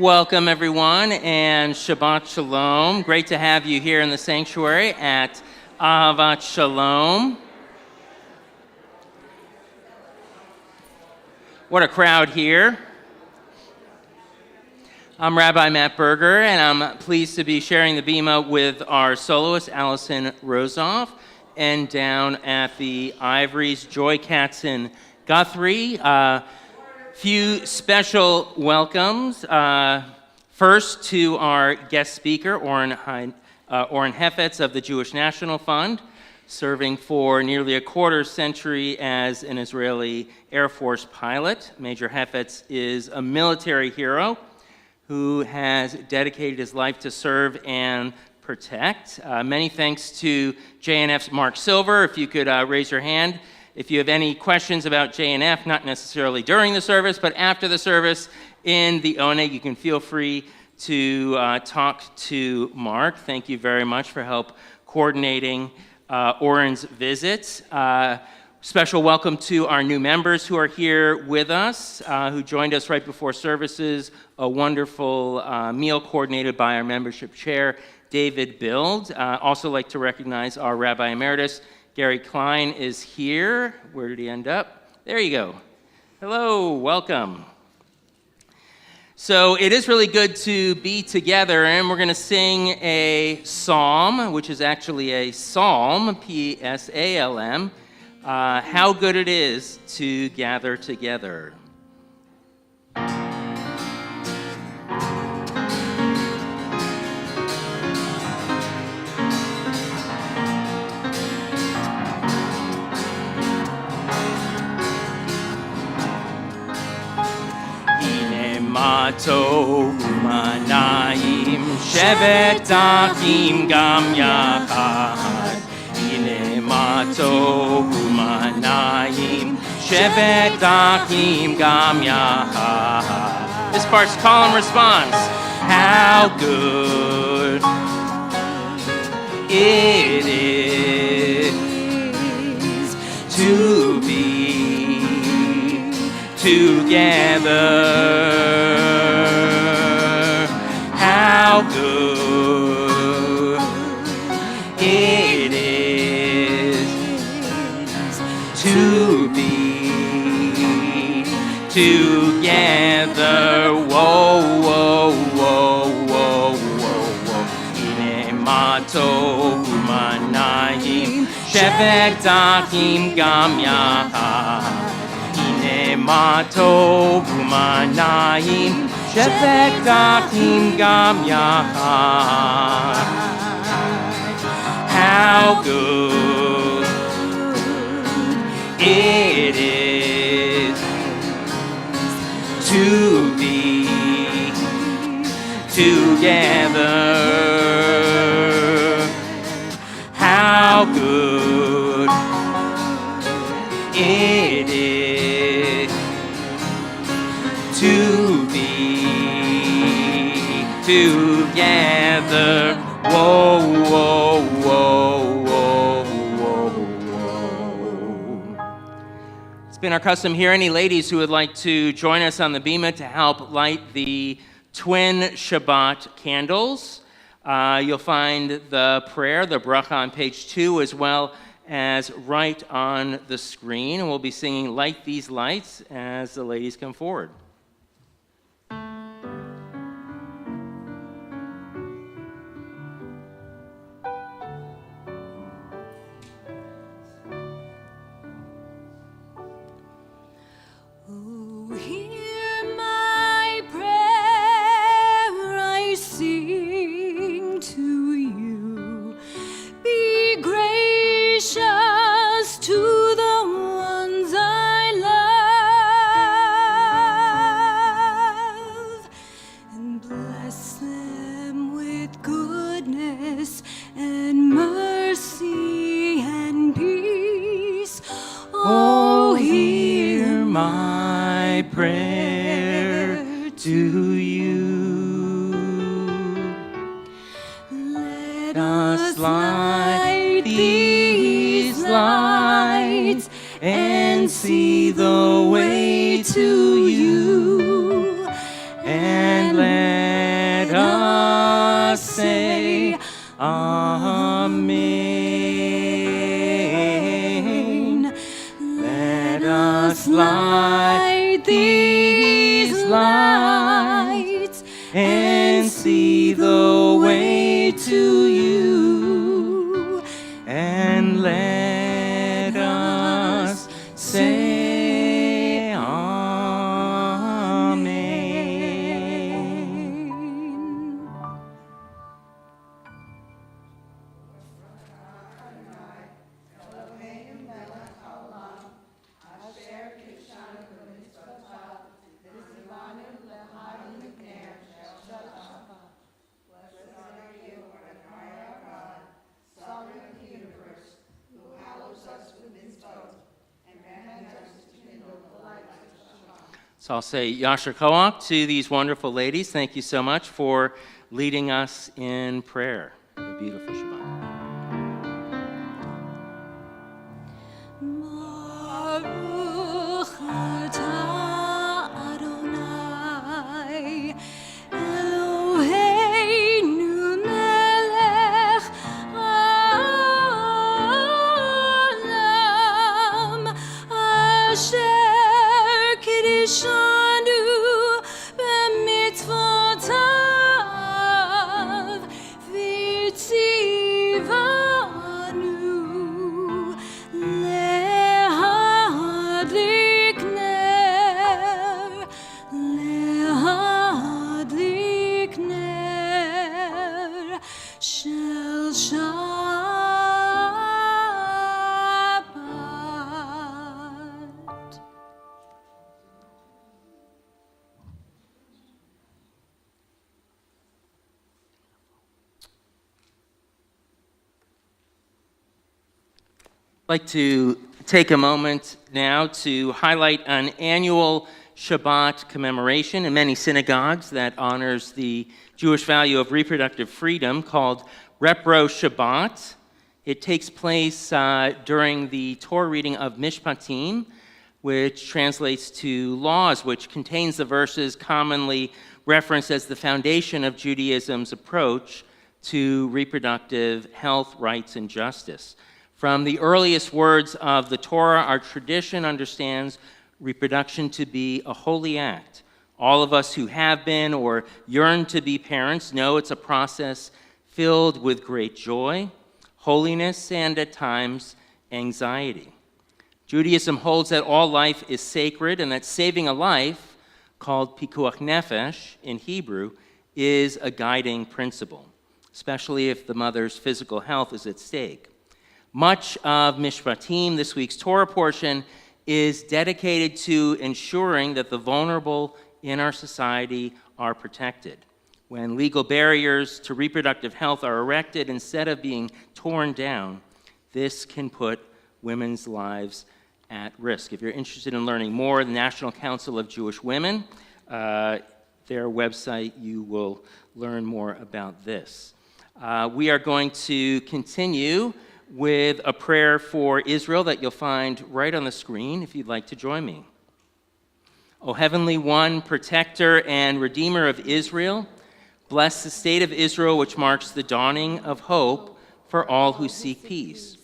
Welcome, everyone, and Shabbat Shalom. Great to have you here in the sanctuary at Ahavat Shalom. What a crowd here. I'm Rabbi Matt Berger, and I'm pleased to be sharing the bima with our soloist, Allison Rosoff, and down at the Ivories, Joy Katzen-Guthrie. Few special welcomes. First to our guest speaker, Oren Hefetz of the Jewish National Fund, serving for nearly a quarter century as an Israeli Air Force pilot. Major Hefetz is a military hero who has dedicated his life to serve and protect. Many thanks to JNF's Mark Silver. If you could raise your hand. If you have any questions about JNF, not necessarily during the service, but after the service in the Oneg, you can feel free to talk to Mark. Thank you very much for help coordinating Oren's visits. Special welcome to our new members who are here with us, who joined us right before services. A wonderful meal coordinated by our membership chair, David Bild. Also like to recognize our Rabbi Emeritus, Gary Klein is here. Where did he end up? There you go. Hello, welcome. So it is really good to be together, and we're going to sing a psalm, which is actually a psalm, P-S-A-L-M, how good it is to gather together. מה טוב ומה נעים, שבת אחים גם יחד. הנה מה טוב ומה נעים, שבת אחים גם יחד. This part's call and response. How good it is to be together. How good it is to be together. Whoa, whoa, whoa, whoa, whoa, whoa. הנה מה טוב ומה נעים, שבת אחים גם יחד. מה טוב ומה נעים, שבת אחים גם יחד. How good it is to be together. How good it is to be together. Whoa, whoa, whoa, whoa, whoa, whoa. It's been our custom here. Any ladies who would like to join us on the bima to help light the twin Shabbat candles. You'll find the prayer, the bracha, on page 2, as well as right on the screen. And we'll be singing Light These Lights as the ladies come forward. and see the way to you, and let us say Amen. Let us light these lights and see the way to you, and let us say Amen. So I'll say Yasher Koach to these wonderful ladies. Thank you so much for leading us in prayer. Have a beautiful Shabbat. Baruch atah Adonai Eloheinu melech haolam asher kiddushanu b'mitzvotav v'tzivanu lehadlik ner shel Shabbat. I'd like to take a moment now to highlight an annual Shabbat commemoration in many synagogues that honors the Jewish value of reproductive freedom called Repro Shabbat. It takes place during the Torah reading of Mishpatim, which translates to laws, which contains the verses commonly referenced as the foundation of Judaism's approach to reproductive health, rights, and justice. From the earliest words of the Torah, our tradition understands reproduction to be a holy act. All of us who have been or yearn to be parents know it's a process filled with great joy, holiness, and at times, anxiety. Judaism holds that all life is sacred and that saving a life, called pikuach nefesh in Hebrew, is a guiding principle, especially if the mother's physical health is at stake. Much of Mishpatim, this week's Torah portion, is dedicated to ensuring that the vulnerable in our society are protected. When legal barriers to reproductive health are erected instead of being torn down, this can put women's lives at risk. If you're interested in learning more, the National Council of Jewish Women, their website, you will learn more about this. We are going to continue with a prayer for Israel that you'll find right on the screen if you'd like to join me. O Heavenly One, protector and redeemer of Israel, bless the state of Israel, which marks the dawning of hope for all who seek peace.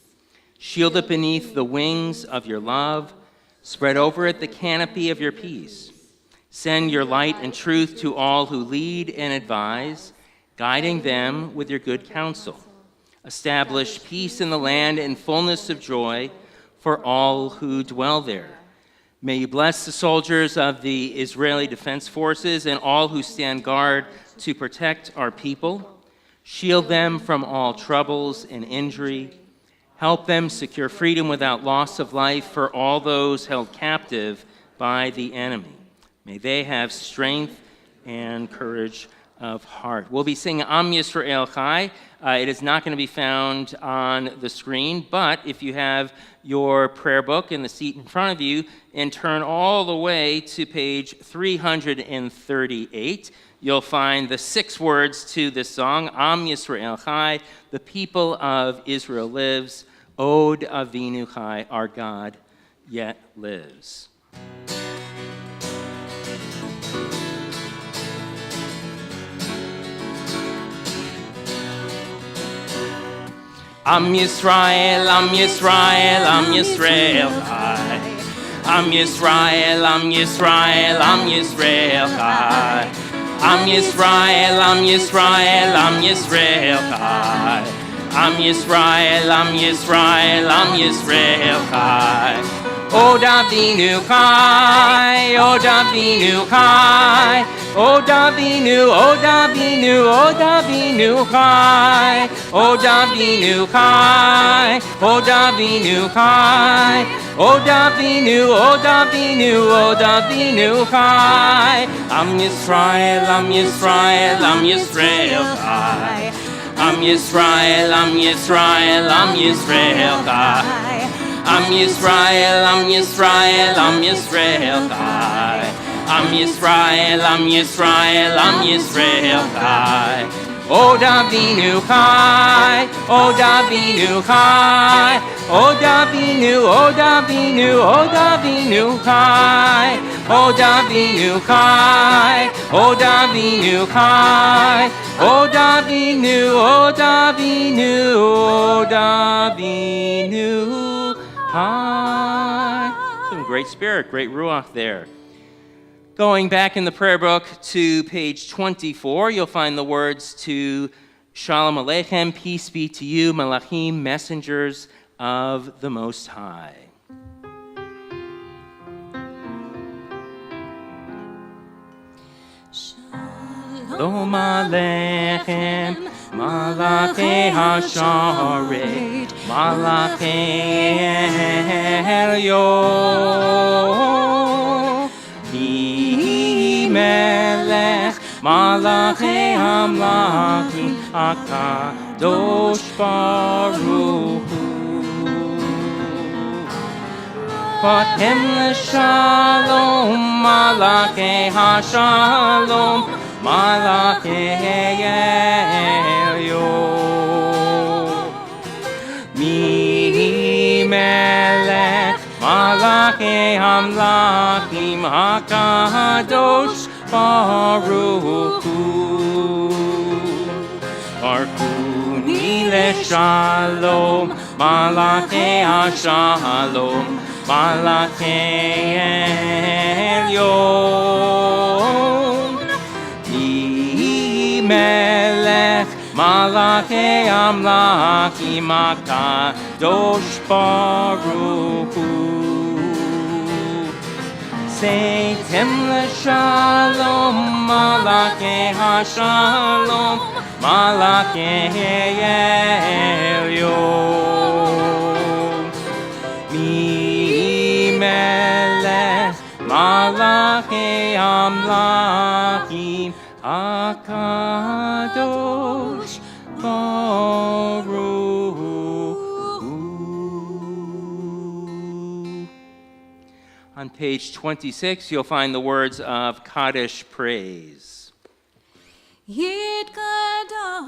Shield it beneath the wings of your love. Spread over it the canopy of your peace. Send your light and truth to all who lead and advise, guiding them with your good counsel. Establish peace in the land and fullness of joy for all who dwell there. May you bless the soldiers of the Israeli Defense Forces and all who stand guard to protect our people. Shield them from all troubles and injury. Help them secure freedom without loss of life for all those held captive by the enemy. May they have strength and courage of heart. We'll be singing Am Yisrael Chai. It is not going to be found on the screen, but if you have your prayer book in the seat in front of you and turn all the way to page 338, you'll find the 6 words to this song, Am Yisrael Chai, the people of Israel lives, Od Avinu Chai, our God yet lives. Am Yisrael, Am Yisrael, Am Yisrael Chai. Am Yisrael, Am Yisrael, Am Yisrael Chai. Am Yisrael, Am Yisrael, Am Yisrael Chai. Am Yisrael, Am Yisrael, Am Yisrael Chai. O Davinu Chai, O Davinu Chai. O Davinu, O Davinu, O Davinu Chai. O Davinu Chai, O Davinu Chai. O Davinu, O Davinu, O Davinu Chai. Am Yisrael, Am Yisrael, Am Yisrael Chai. Am Yisrael, Am Yisrael, Am Yisrael Chai. Am Yisrael, Am Yisrael, Am Yisrael Chai. Am Yisrael, Am Yisrael, Am Yisrael Chai. O Davinu Chai, O Davinu Chai. O Davinu, O Davinu, O Davinu Chai. O Davinu Chai, O Davinu Chai. O Davinu, O Davinu, O Davinu Chai. Some great spirit, great ruach there. Going back in the prayer book to page 24, you'll find the words to Shalom Aleichem, peace be to you, Malachim, messengers of the Most High. Shalom Aleichem, Malachei Hasharet, Malachei Elyon. Melech Malachei Hamlachim HaKadosh Baruch Hu. Patem l'shalom Malachei HaShalom Malachei Elyon. Mi Melech Malachei Hamlachim HaKadosh Baruch Hu. Barkuni leShalom Malachei HaShalom Malachei Elyon. Li Melech Malachei Amlachim HaKadosh Baruch Hu. Seitem l'shalom Malachei HaShalom Malachei Elyon. Mi Melech Malachei Amlachim HaKadosh Baruch Hu. On page 26, you'll find the words of Kaddish praise. Yitkadav,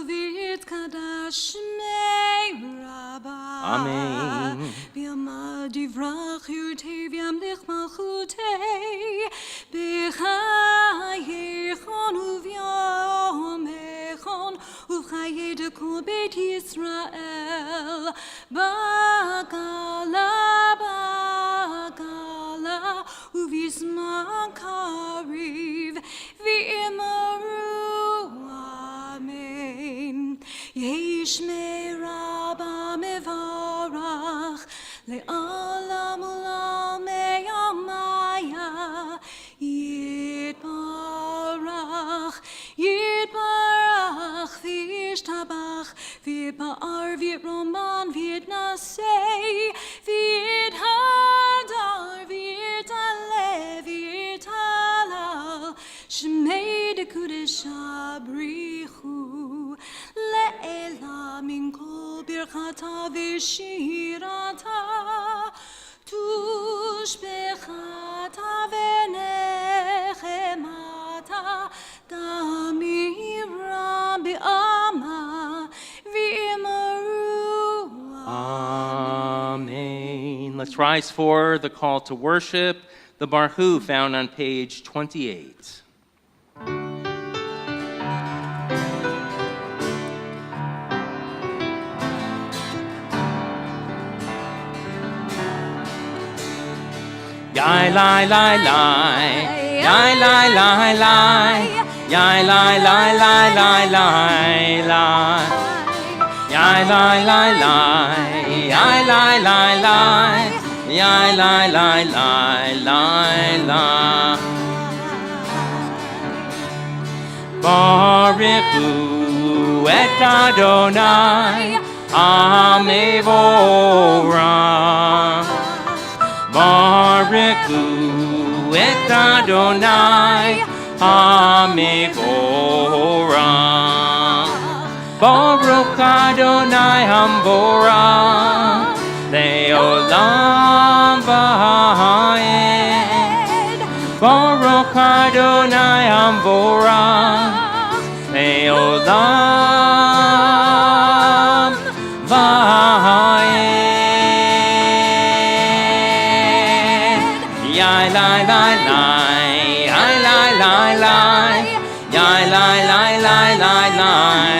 Yitkadav, Shmei Rabbah. Amen. B'yamad yivrach yurtei v'yamlich malchutei. B'chayechon uv'yomechon uv'chayei dekol Beit Yisrael. B'gala, b'gala, uv'yizman kariv v'imaru. Amen. Yishmei Rabbah mevarach le'olam u'lam me'yamaya. Yitbarach, Yitbarach, v'yishtabach, v'yitba'ar, v'yitroman, v'yitnasei, v'yithadar, v'yitaleh, v'yitalal, Shmei dekudesha brichu, le'ela min kol birchata v'shirata, tushbechata v'nechemata, damira bi'ama v'imaru. Amen. Let's rise for the call to worship, the Barhu found on page 28. Yai lai lai lai, yai lai lai lai, yai lai lai lai lai lai lai, yai lai lai lai, yai lai lai lai, yai lai lai lai lai lai. Baruch hu et Adonai Amevorah. Baruch hu et Adonai Hamevorah. Baruch Adonai Hamvorah Leolam Va'ed. Baruch Adonai Hamvorah Leolam Va'ed. Yai lai lai lai, yai lai lai lai, yai lai lai lai lai lai,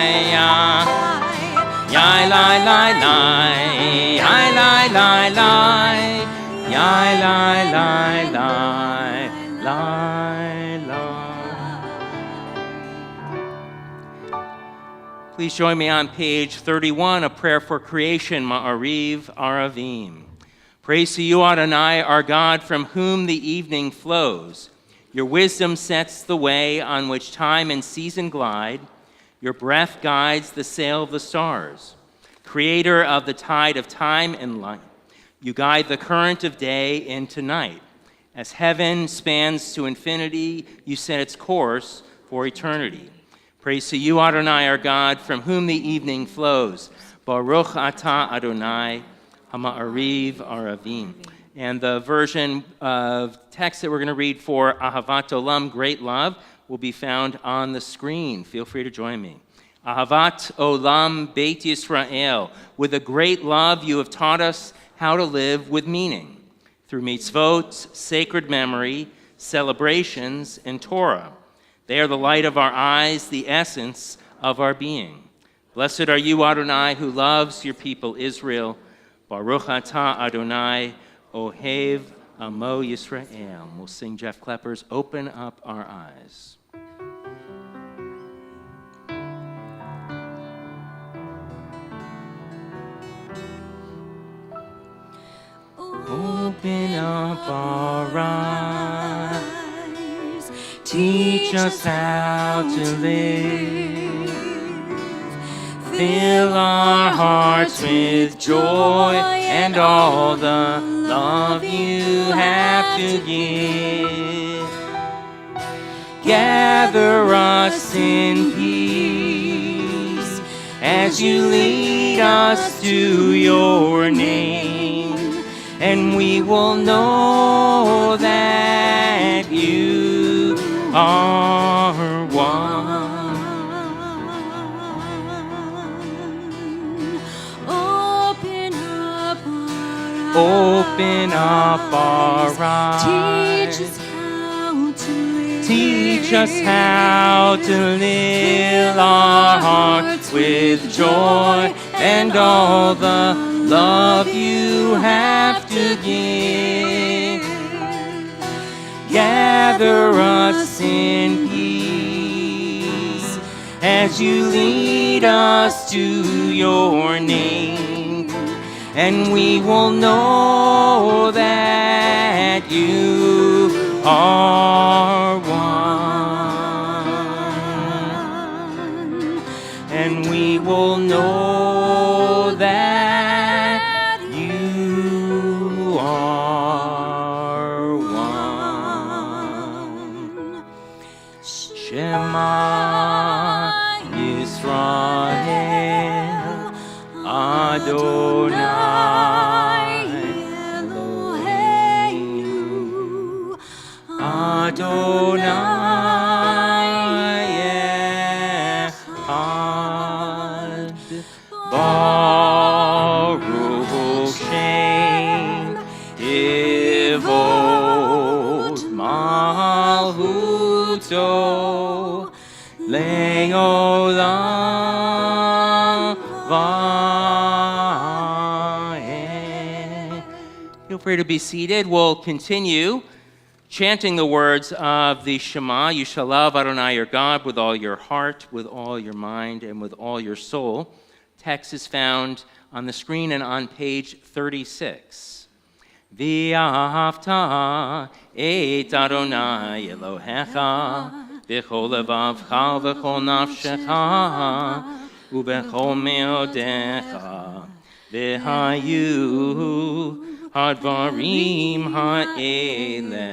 yai lai lai lai, yai lai lai lai, yai lai lai lai lai. Please join me on page 31, a prayer for creation, Ma'ariv Aravim. Praise to you, Adonai, our God, from whom the evening flows. Your wisdom sets the way on which time and season glide. Your breath guides the sail of the stars. Creator of the tide of time and light, you guide the current of day into night. As heaven spans to infinity, you set its course for eternity. Praise to you, Adonai, our God, from whom the evening flows. Baruch atah Adonai, Hama'ariv Aravim. And the version of text that we're going to read for Ahavat Olam, Great Love, will be found on the screen. Feel free to join me. Ahavat Olam Beit Yisrael. With a great love, you have taught us how to live with meaning through mitzvot, sacred memory, celebrations, and Torah. They are the light of our eyes, the essence of our being. Blessed are you, Adonai, who loves your people Israel. Baruch atah Adonai, Ohev Amo Yisrael. We'll sing Jeff Klepper's Open Up Our Eyes. Open up our eyes, teach us how to live. Fill our hearts with joy and all the love you have to give. Gather us in peace as you lead us to your name, and we will know that you are one. Open up our eyes. Teach us how to live our hearts with joy and all the love you have to give. Gather us in peace as you lead us to your name, and we will know that you are one, and we will know that you are one. Shema Yisrael Adonai Adonai Echad. Baruch Shem Ivot Malchuto Le'olam Va'ed. Feel free to be seated. We'll continue chanting the words of the Shema. You shall love Adonai your God with all your heart, with all your mind, and with all your soul. Text is found on the screen and on page 36. V'ahavta et Adonai Elohecha v'chol levavcha v'chol nafshecha u'v'chol meodecha v'hayu hadvarim ha'ele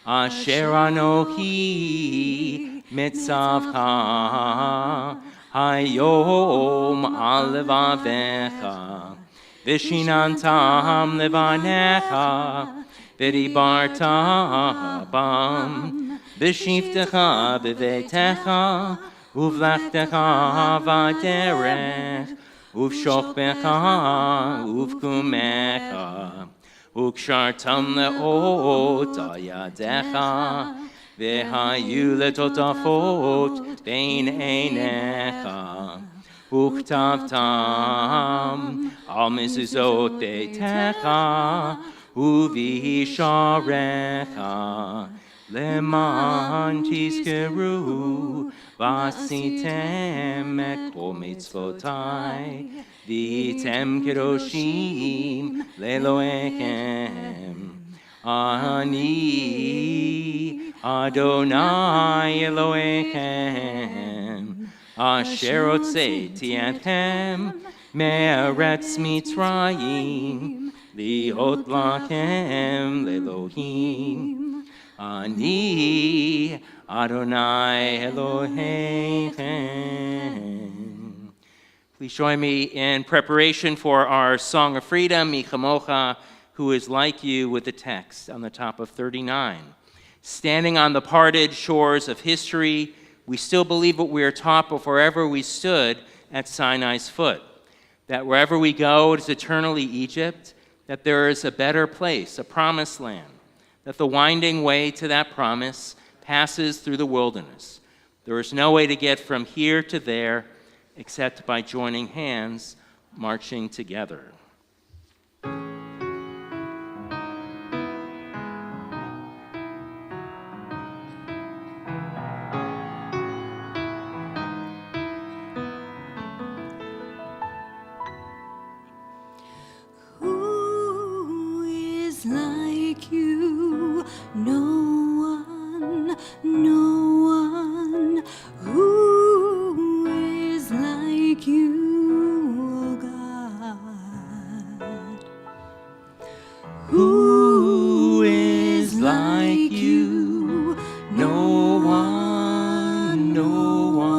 asher anochi mitzavcha hayom al levavecha Vishinantam levanecha, v'dibarta bam, v'shiftecha b'veitecha, uvlachtecha v'derech, uv'shokbecha, uv'kumecha, ukshartam le'ot al yadecha, v'hayu letotafot bein einecha. Uktavtam al mezuzot beitecha uvisharecha leman tizkeru vasitem et kol mitzvotai vitem kedoshim leloechem ani Adonai Elohechem Asher hotzeti etchem me'eretz Mitzrayim liot lachem le'Elohim ani Adonai Elohechem. Please join me in preparation for our Song of Freedom, Mi Chamocha, who is like you, with the text on the top of 39. Standing on the parted shores of history, we still believe what we are taught before ever we stood at Sinai's foot, that wherever we go, it is eternally Egypt, that there is a better place, a promised land, that the winding way to that promise passes through the wilderness. There is no way to get from here to there except by joining hands, marching together. Who is like you,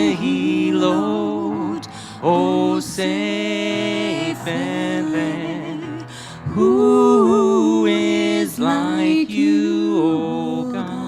O God?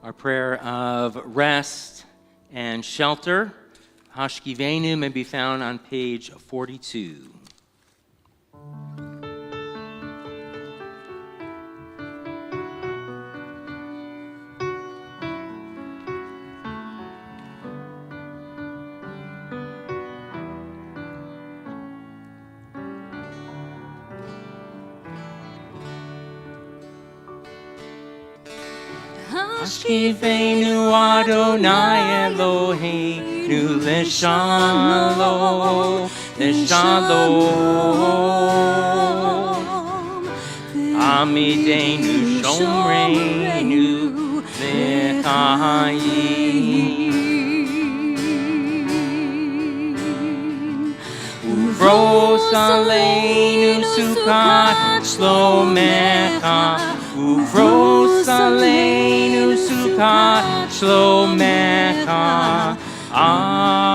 Our prayer of rest and shelter, Hashkivenu, may be found on page 42. Hashkivenu Adonai Eloheinu L'shalom, L'shalom. Amidenu Shomreinu L'chayim. Uvros Aleinu Sukkot Shlomecha, Uvros Aleinu Sukkot Shlomecha. Amen.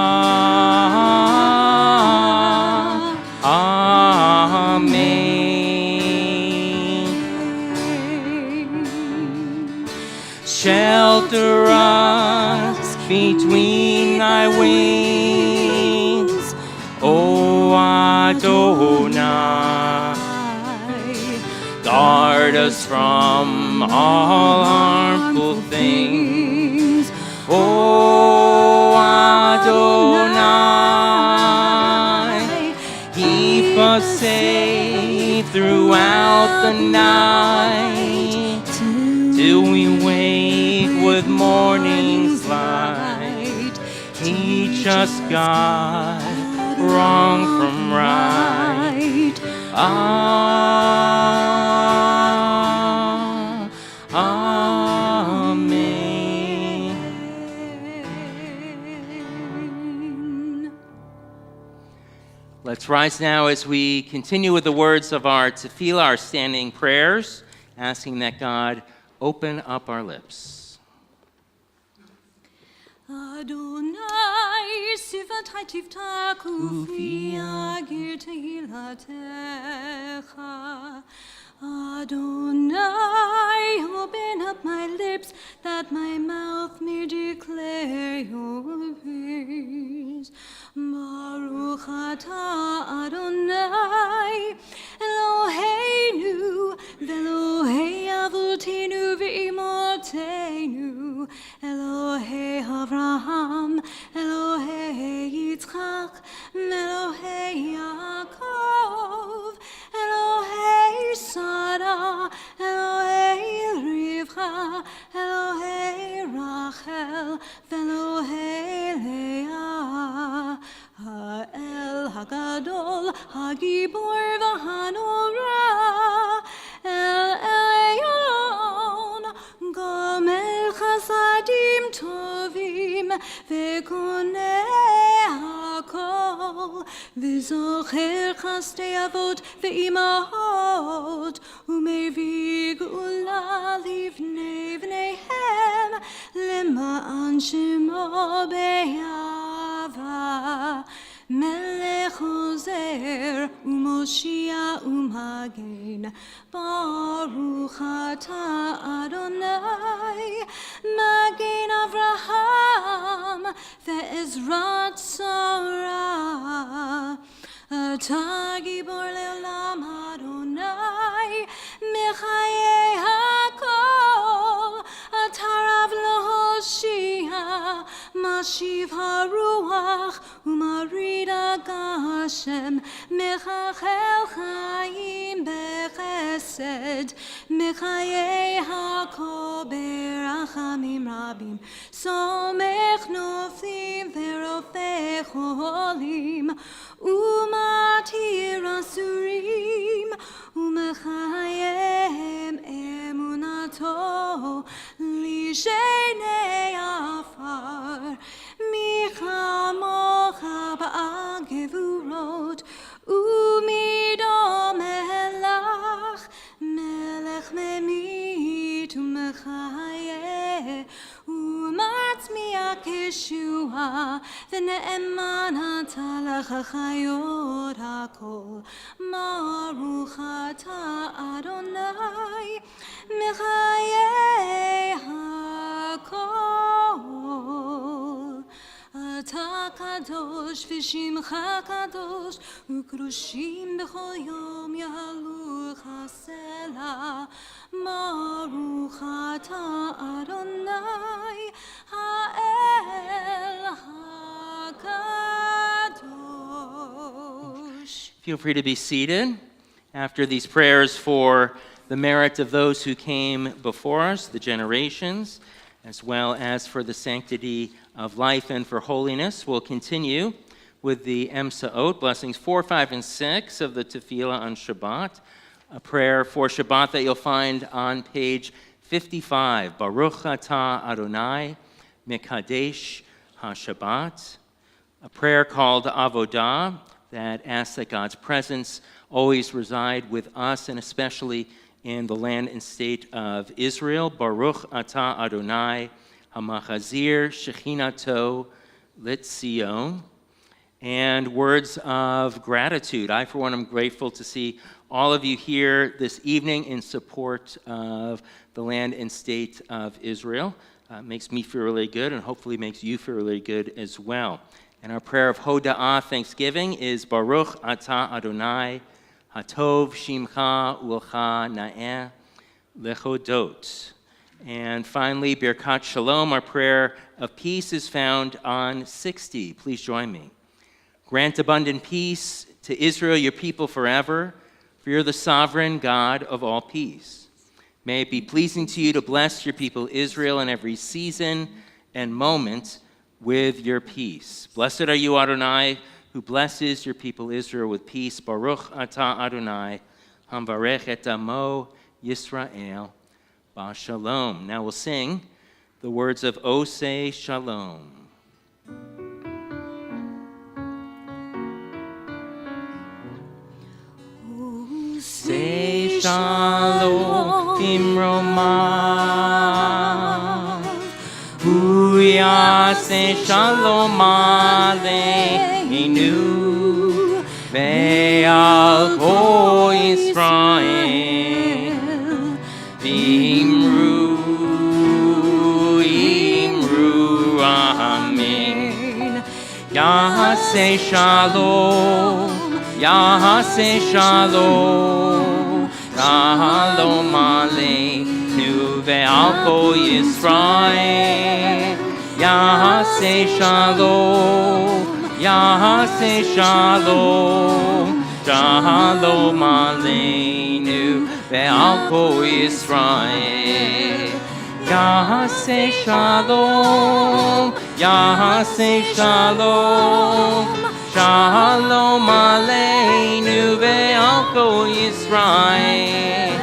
Shelter us between thy wings, O Adonai. Guard us from all harmful things, O Adonai. Keep us safe throughout the night, till we wake with morning's light. Teach us, God, wrong from right. Amen. Let's rise now as we continue with the words of our tefillah, our standing prayers, asking that God open up our lips. Adonai, sivatai tiftaku fi agir tehilatecha. Adonai, open up my lips that my mouth may declare your praise. Baruch atah Adonai, Eloheinu, v'Elohei avotenu v'imotenu, Elohei Avraham, Elohei Yitzchak, Elohei Yaakov, Elohei Sarah, Elohei Rivka, Elohei Rachel, v'Elohei Leah. Ha'el Hagadol, Hagibor v'Hanora, El Elyon, Gomel Chasadim Tovim, Ve'konei Hakol, V'zocher Chasdei Avot Ve'imahot, U'mevi Geula Livnei V'neihem, Lema'an Shemo Be'yava. Melech Ozer u'Moshia u'Magen, Baruch atah Adonai, Magen Avraham ve'Ezrat Sarah. Atah Gibor le'olam Adonai, Mechayei hakol, Atah Rav le'Hoshia, Mashiv haruach u'marida Hashem, Mechachel chayim bechesed, Mechayei hakol berachamim rabim, Somech noflim ve'rofei cholim, U'matir asurim, U'mechayem emunato, Lishenei afar, Michamocha ba'agevurot, U'midom elach, Melech memit u'mechayeh, U'matzmiach Yeshua, V'ne'eman atalach ha'chayot hakol, Baruch atah Adonai, Mechayeh hakol. קדוש ושמך קדוש וקדושים בכל יום יהלוך הסלע ברוך אתה אדוני האל הקדוש. Feel free to be seated after these prayers for the merit of those who came before us, the generations, as well as for the sanctity of life and for holiness. We'll continue with the Emsaot, blessings 4, 5, and 6 of the Tefillah on Shabbat, a prayer for Shabbat that you'll find on page 55. Baruch atah Adonai Mekadesh HaShabbat, a prayer called Avodah that asks that God's presence always reside with us and especially in the land and state of Israel. Baruch atah Adonai Hamachazir Shechinato Litzion. And words of gratitude. I, for one, am grateful to see all of you here this evening in support of the land and state of Israel. Makes me feel really good and hopefully makes you feel really good as well. And our prayer of Hoda'ah, thanksgiving, is Baruch atah Adonai Hatov Shimcha U'Lecha Na'eh Lechodot. And finally, Birkat Shalom, our prayer of peace, is found on 60. Please join me. Grant abundant peace to Israel, your people forever, for you're the sovereign God of all peace. May it be pleasing to you to bless your people Israel in every season and moment with your peace. Blessed are you, Adonai, who blesses your people Israel with peace. Baruch atah Adonai, hamvarech et amo Yisrael, b'shalom. Now we'll sing the words of Oseh Shalom. Say shalom imromah, uyaseh shalom aleinu, ve'al kol Yisrael, imru amen. Yaseh shalom, Yaseh shalom, shalom aleinu ve'al kol Yisrael. Yaseh shalom, Yaseh shalom, shalom aleinu ve'al kol Yisrael. Yaseh shalom, Yaseh shalom, shalom aleinu ve'al kol Yisrael.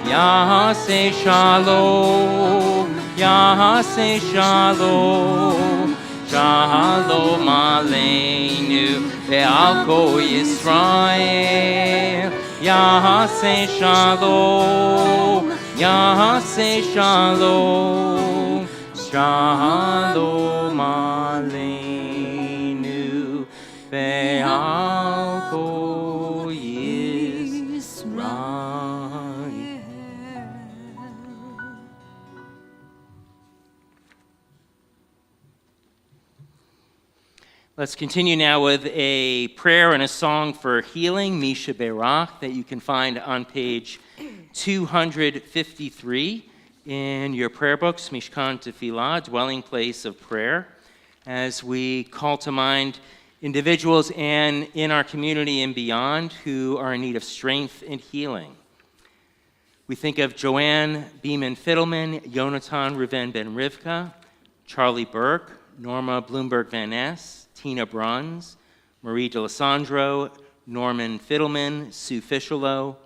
Yaseh shalom, Yaseh shalom, shalom aleinu ve'al kol Yisrael. Yaseh shalom, Yaseh shalom, shalom aleinu ve'al kol Yisrael. Let's continue now with a prayer and a song for healing, Misha Berach, that you can find on page 253 in your prayer books, Mishkan Tefillah, Dwelling Place of Prayer, as we call to mind individuals and in our community and beyond who are in need of strength and healing. We think of Joanne Beeman Fiddleman, Yonatan Reuven Ben Rivka, Charlie Burke, Norma Bloomberg Van Ness, Tina Bruns, Marie D'Alessandro, Norman Fiddleman, Sue Fischelo,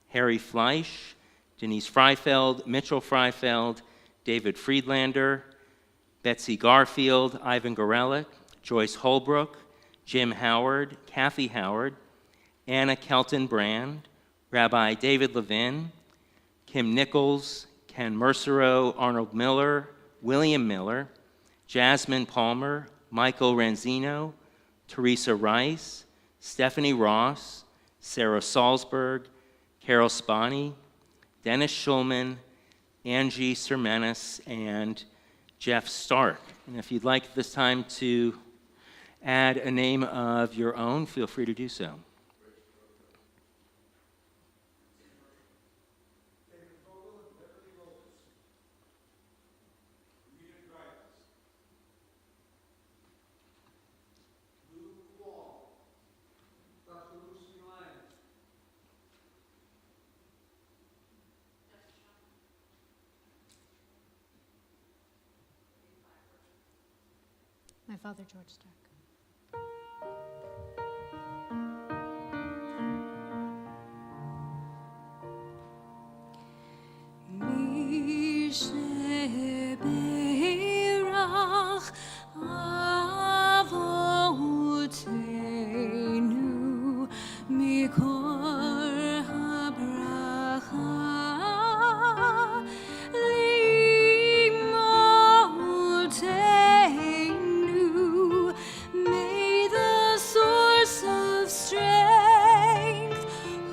Harry Fleisch, Denise Freifeld, Mitchell Freifeld, David Friedlander, Betsy Garfield, Ivan Gorelick, Joyce Holbrook, Jim Howard, Kathy Howard, Anna Kelton Brand, Rabbi David Levin, Kim Nichols, Ken Mercero, Arnold Miller, William Miller, Jasmine Palmer, Michael Ranzino, Teresa Rice, Stephanie Ross, Sarah Salzberg, Carol Spani, Dennis Schulman, Angie Sermenis, and Jeff Stark. And if you'd like this time to add a name of your own, feel free to do so. My father, George Stark. Misheberach Avotenu Mikor HaBracha Limotenu. May the source of strength,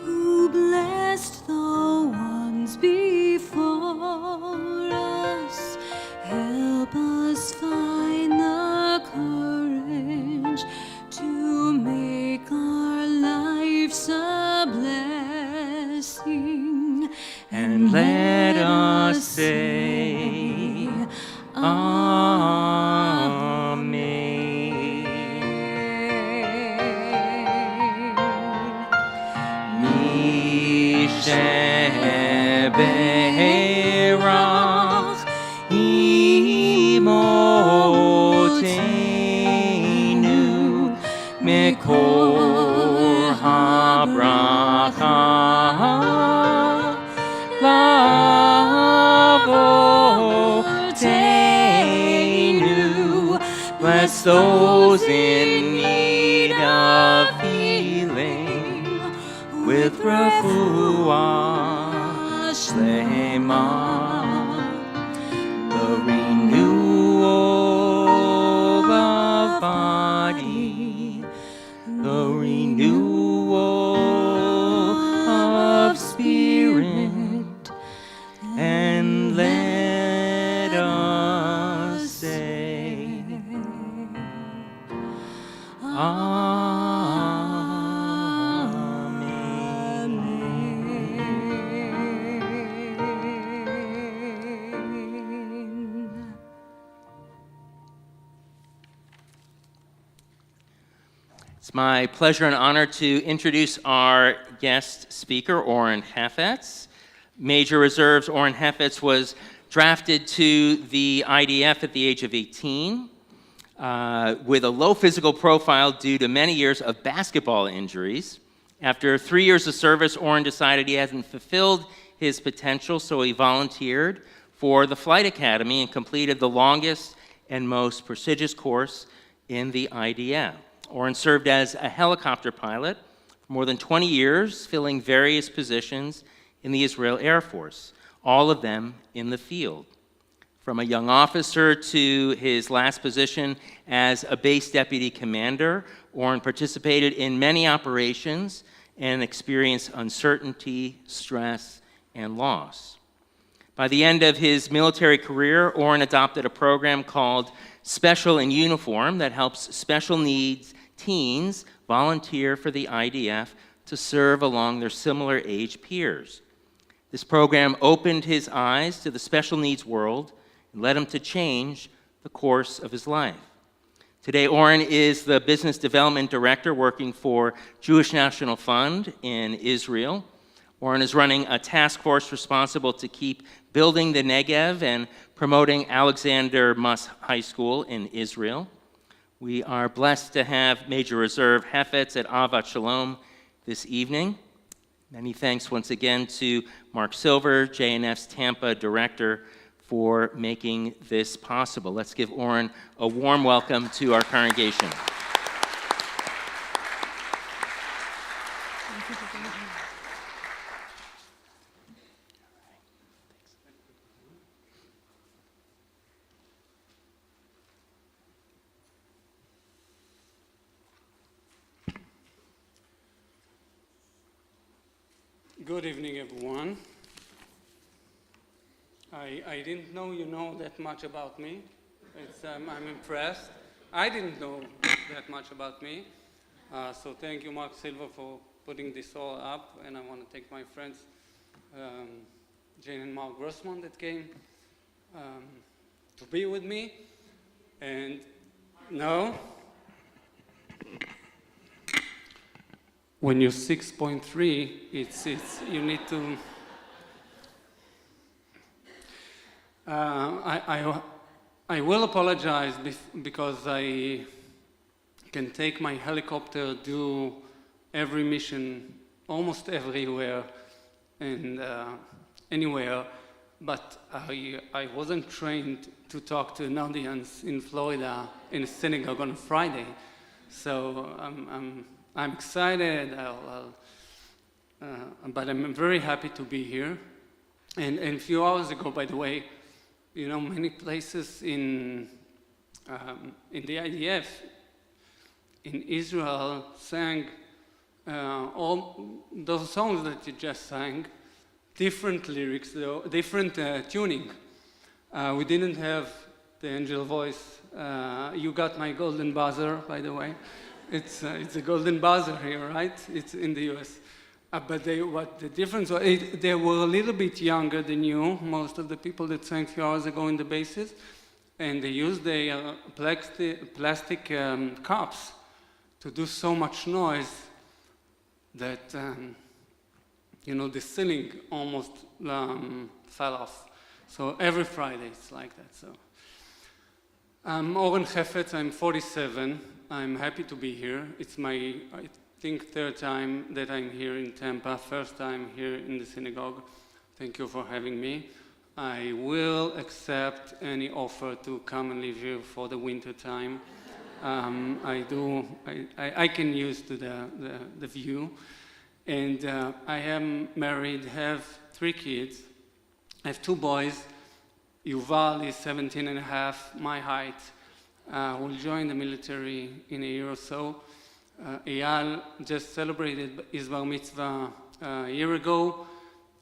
who blessed the ones before us, help us find the courage to make our lives a blessing, And let us say, Misheberach Imotenu Mikor HaBracha Lavotenu. Bless those in need of healing with refuah shlema, the renewal of body, the renewal of spirit, and let us say, Amen. It's my pleasure and honor to introduce our guest speaker, Oren Hefetz. Major Reserves Oren Hefetz was drafted to the IDF at the age of 18 with a low physical profile due to many years of basketball injuries. After 3 years of service, Oren decided he hasn't fulfilled his potential, so he volunteered for the Flight Academy and completed the longest and most prestigious course in the IDF. Oren served as a helicopter pilot for more than 20 years, filling various positions in the Israel Air Force, all of them in the field. From a young officer to his last position as a base deputy commander, Oren participated in many operations and experienced uncertainty, stress, and loss. By the end of his military career, Oren adopted a program called Special in Uniform that helps special needs teens volunteer for the IDF to serve along their similar age peers. This program opened his eyes to the special needs world and led him to change the course of his life. Today, Oren is the business development director working for Jewish National Fund in Israel. Oren is running a task force responsible to keep building the Negev and promoting Alexander Muss High School in Israel. We are blessed to have Major Reserve Hefetz at Avat Shalom this evening. Many thanks once again to Mark Silver, JNF's Tampa director, for making this possible. Let's give Oren a warm welcome to our congregation. Good evening, everyone. I didn't know you know that much about me. I'm impressed. I didn't know that much about me. So thank you, Mark Silva, for putting this all up. And I want to thank my friends, Jane and Mark Grossman, that came to be with me. And now, when you're 6.3, it's you need to. I will apologize because I can take my helicopter, do every mission, almost everywhere and anywhere, but I wasn't trained to talk to an audience in Florida in a synagogue on a Friday. So I'm excited, but I'm very happy to be here. And a few hours ago, by the way, you know, many places in the IDF in Israel sang all those songs that you just sang, different lyrics, though, different tuning. We didn't have the angel voice. You got my golden buzzer, by the way. It's a golden buzzer here, right? It's in the US. But what the difference was, they were a little bit younger than you, most of the people that sang a few hours ago in the bases, and they used the plastic cups to do so much noise that, you know, the ceiling almost fell off. So every Friday it's like that. So I'm Oren Hefetz, I'm 47. I'm happy to be here. It's my, I think, third time that I'm here in Tampa, first time here in the synagogue. Thank you for having me. I will accept any offer to come and live here for the winter time. I can use to the view. And I am married, have 3 kids. I have 2 boys. Yuval is 17 and a half, my height. Will join the military in a year or so. Eyal just celebrated his bar mitzvah a year ago.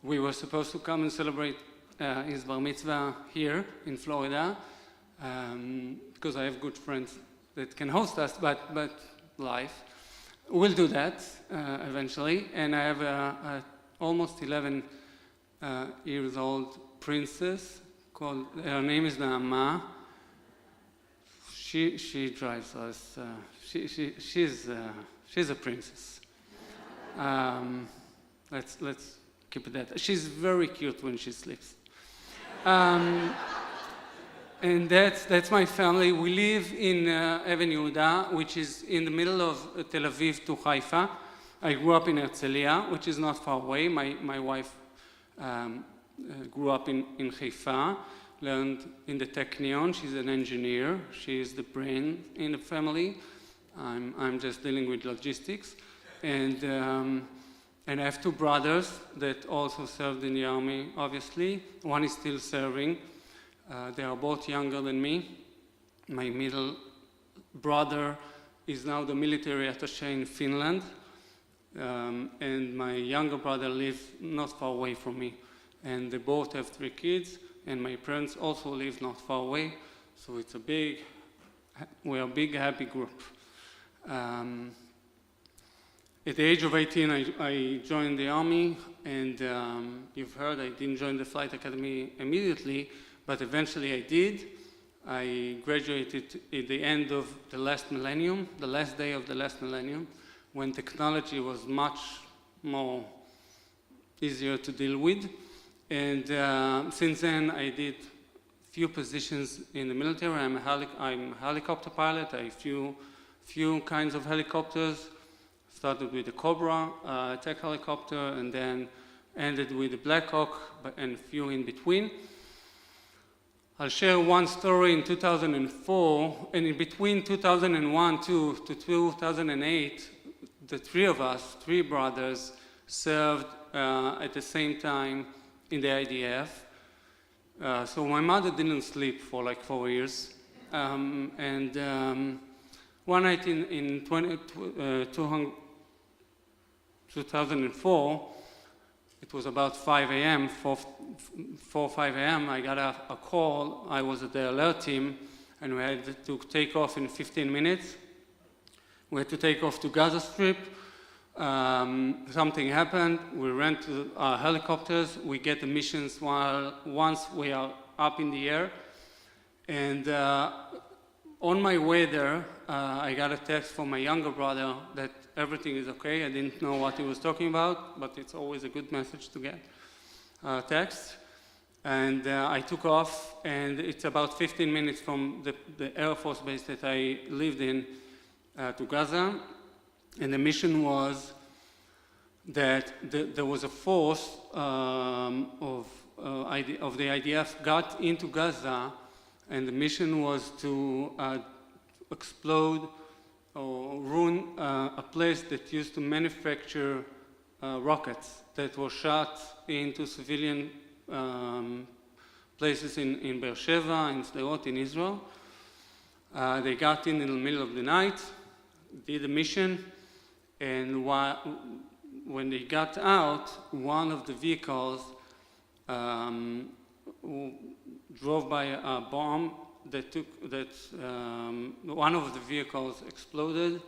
We were supposed to come and celebrate his bar mitzvah here in Florida because I have good friends that can host us, but live. We'll do that eventually. And I have a almost 11 years old princess called, her name is Naama. She drives us. She's a princess. Let's keep it that. She's very cute when she sleeps. And that's my family. We live in Even Yehuda, which is in the middle of Tel Aviv to Haifa. I grew up in Herzliya, which is not far away. My wife grew up in Haifa, learned in the Technion. She's an engineer. She is the brain in the family. I'm just dealing with logistics. And I have 2 brothers that also served in the army, obviously. One is still serving. They are both younger than me. My middle brother is now the military attaché in Finland. And my younger brother lives not far away from me. And they both have 3 kids. And my parents also live not far away. So it's we're a big, happy group. At the age of 18, I joined the army, and you've heard I didn't join the flight academy immediately, but eventually I did. I graduated at the end of the last millennium, the last day of the last millennium, when technology was much more easier to deal with. And since then, I did few positions in the military. I'm a helicopter pilot. I few kinds of helicopters. Started with the Cobra attack helicopter, and then ended with the Black Hawk, and a few in between. I'll share one story in 2004, and in between 2001 to 2008, the 3 of us, 3 brothers, served at the same time in the IDF. So my mother didn't sleep for like 4 years. One night in 2004, it was about 5 a.m., 4 or 5 a.m., I got a call. I was at the alert team, and we had to take off in 15 minutes. We had to take off to Gaza Strip. Something happened. We rent helicopters. We get the missions once we are up in the air. And on my way there, I got a text from my younger brother that everything is okay. I didn't know what he was talking about, but it's always a good message to get, text. And I took off, and it's about 15 minutes from the Air Force base that I lived in to Gaza. And the mission was that there was a force of the IDF got into Gaza, and the mission was to explode or ruin a place that used to manufacture rockets that were shot into civilian places in Beersheba, in Sderot, in Israel. They got in the middle of the night, did a mission, and when they got out, one of the vehicles drove by a bomb one of the vehicles exploded.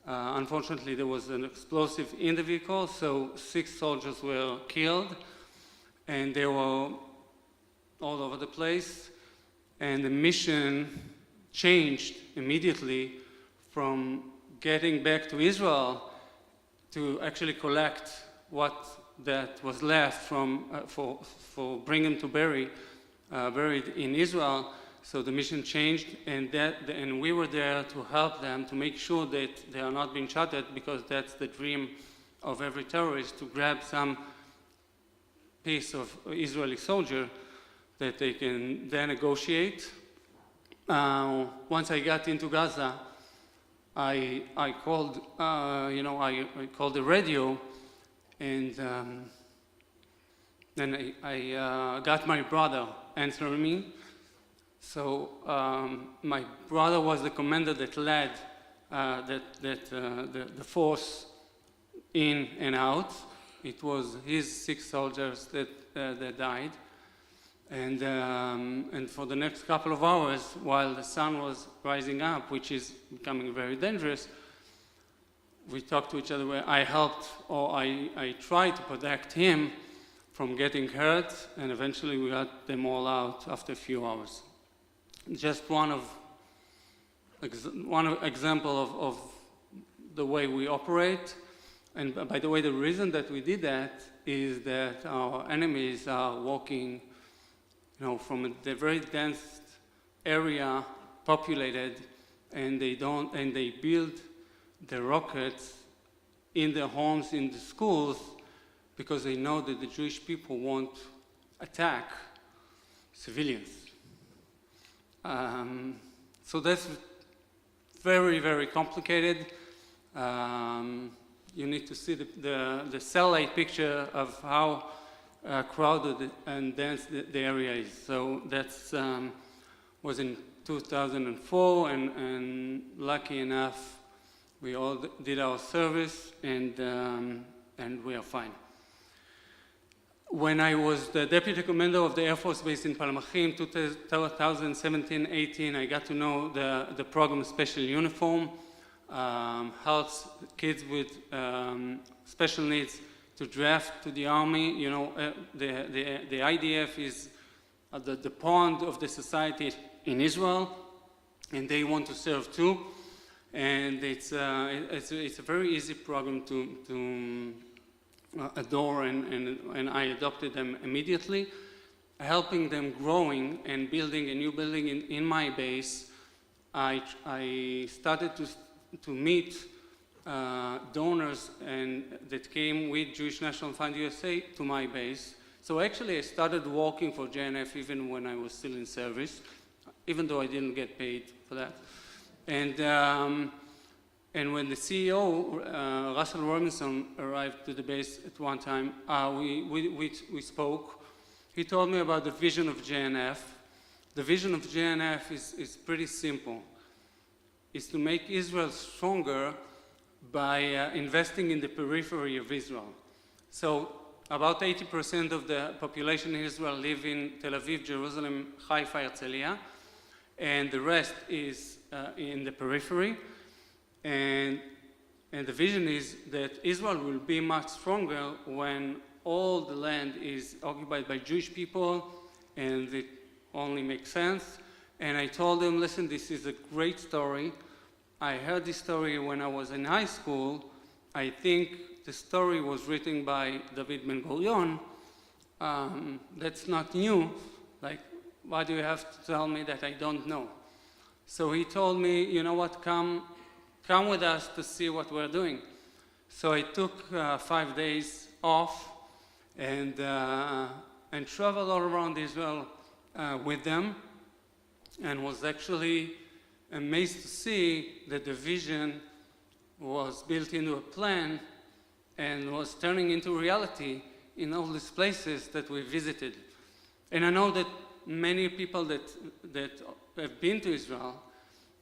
Unfortunately, there was an explosive in the vehicle, so 6 soldiers were killed, and they were all over the place. And the mission changed immediately from getting back to Israel to actually collect what that was left from for bringing to buried in Israel. So the mission changed, and we were there to help them to make sure that they are not being shot at, because that's the dream of every terrorist, to grab some piece of Israeli soldier that they can then negotiate. Once I got into Gaza, I called, I called the radio, and then I got my brother answering me. So my brother was the commander that led the force in and out. It was his 6 soldiers that died. And for the next couple of hours, while the sun was rising up, which is becoming very dangerous, we talked to each other where I helped, or I tried to protect him from getting hurt, and eventually we got them all out after a few hours. Just one example of the way we operate. And by the way, the reason that we did that is that our enemies are walking, from the very dense area, populated, and they build the rockets in their homes, in the schools, because they know that the Jewish people won't attack civilians. So that's very, very complicated. You need to see the satellite picture of how crowded and dense the area is. So that's was in 2004, and lucky enough, we all did our service, and we are fine. When I was the deputy commander of the Air Force Base in Palmachim, 2017-18, I got to know the program Special Uniform, helps kids with special needs to draft to the army. The IDF is the pawn of the society in Israel, and they want to serve too. And it's a very easy program to adore, and I adopted them immediately, helping them growing and building a new building in my base. I started to meet donors that came with Jewish National Fund USA to my base. So actually I started working for JNF even when I was still in service, even though I didn't get paid for that. And when the CEO, Russell Robinson, arrived to the base at one time, we spoke. He told me about the vision of JNF. The vision of JNF is pretty simple. It's to make Israel stronger by investing in the periphery of Israel. So about 80% of the population in Israel live in Tel Aviv, Jerusalem, Haifa, Herzliya, and the rest is in the periphery. And the vision is that Israel will be much stronger when all the land is occupied by Jewish people, and it only makes sense. And I told them, listen, this is a great story. I heard this story when I was in high school. I think the story was written by David Ben-Gurion. That's not new. Like, why do you have to tell me that I don't know? So he told me, you know what, come with us to see what we're doing. So I took 5 days off and traveled all around Israel with them, and was actually amazed to see that the vision was built into a plan and was turning into reality in all these places that we visited. And I know that many people that have been to Israel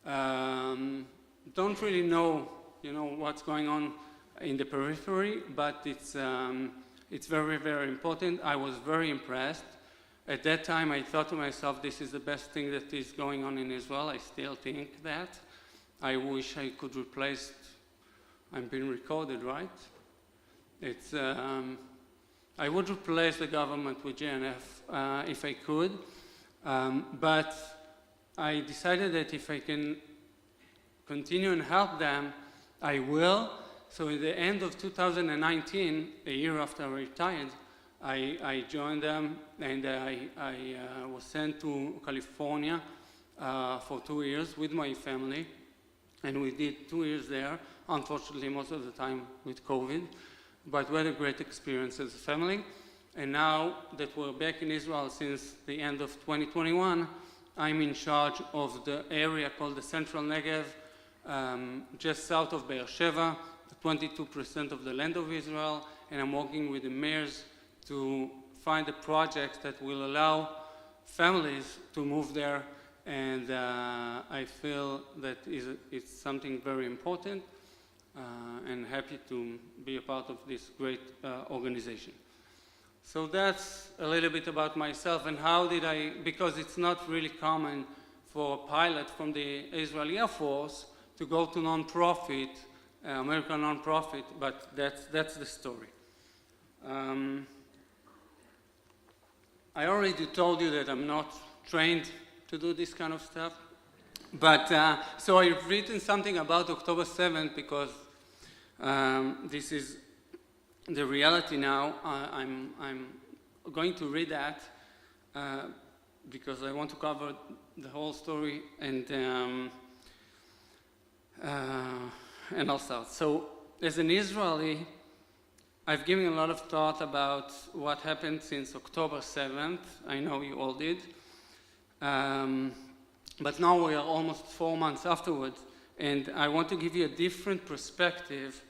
don't really know, what's going on in the periphery, but it's very, very important. I was very impressed. At that time, I thought to myself, this is the best thing that is going on in Israel. I still think that. I wish I could replace, I'm being recorded, right? It's, I would replace the government with JNF if I could, but I decided that if I can continue and help them, I will. So at the end of 2019, a year after I retired, I joined them, and I was sent to California for 2 years with my family, and we did 2 years there, unfortunately most of the time with COVID, but we had a great experience as a family. And now that we're back in Israel since the end of 2021, I'm in charge of the area called the Central Negev, just south of Be'er Sheva, 22% of the land of Israel, and I'm working with the mayors to find a project that will allow families to move there, and I feel that it's something very important, and happy to be a part of this great organization. So that's a little bit about myself and how did I, because it's not really common for a pilot from the Israeli Air Force to go to non-profit, American non-profit, but that's the story. I already told you that I'm not trained to do this kind of stuff, but so I've written something about October 7th because this is the reality now. I'm going to read that because I want to cover the whole story, and I'll start. So as an Israeli, I've given a lot of thought about what happened since October 7th. I know you all did. But now we are almost 4 months afterwards, and I want to give you a different perspective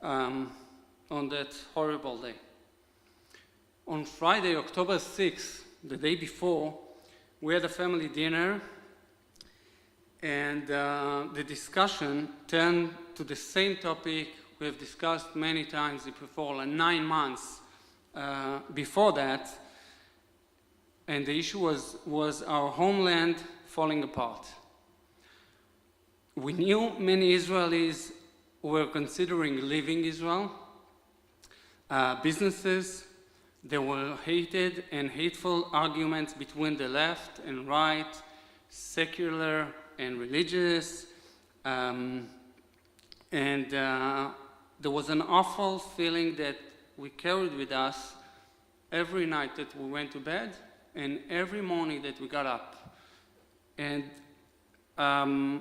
on that horrible day. On Friday, October 6th, the day before, we had a family dinner, and the discussion turned to the same topic we have discussed many times before, like 9 months before that, and the issue was our homeland falling apart. We knew many Israelis were considering leaving Israel. Businesses, there were hated and hateful arguments between the left and right, secular and religious, and there was an awful feeling that we carried with us every night that we went to bed and every morning that we got up. And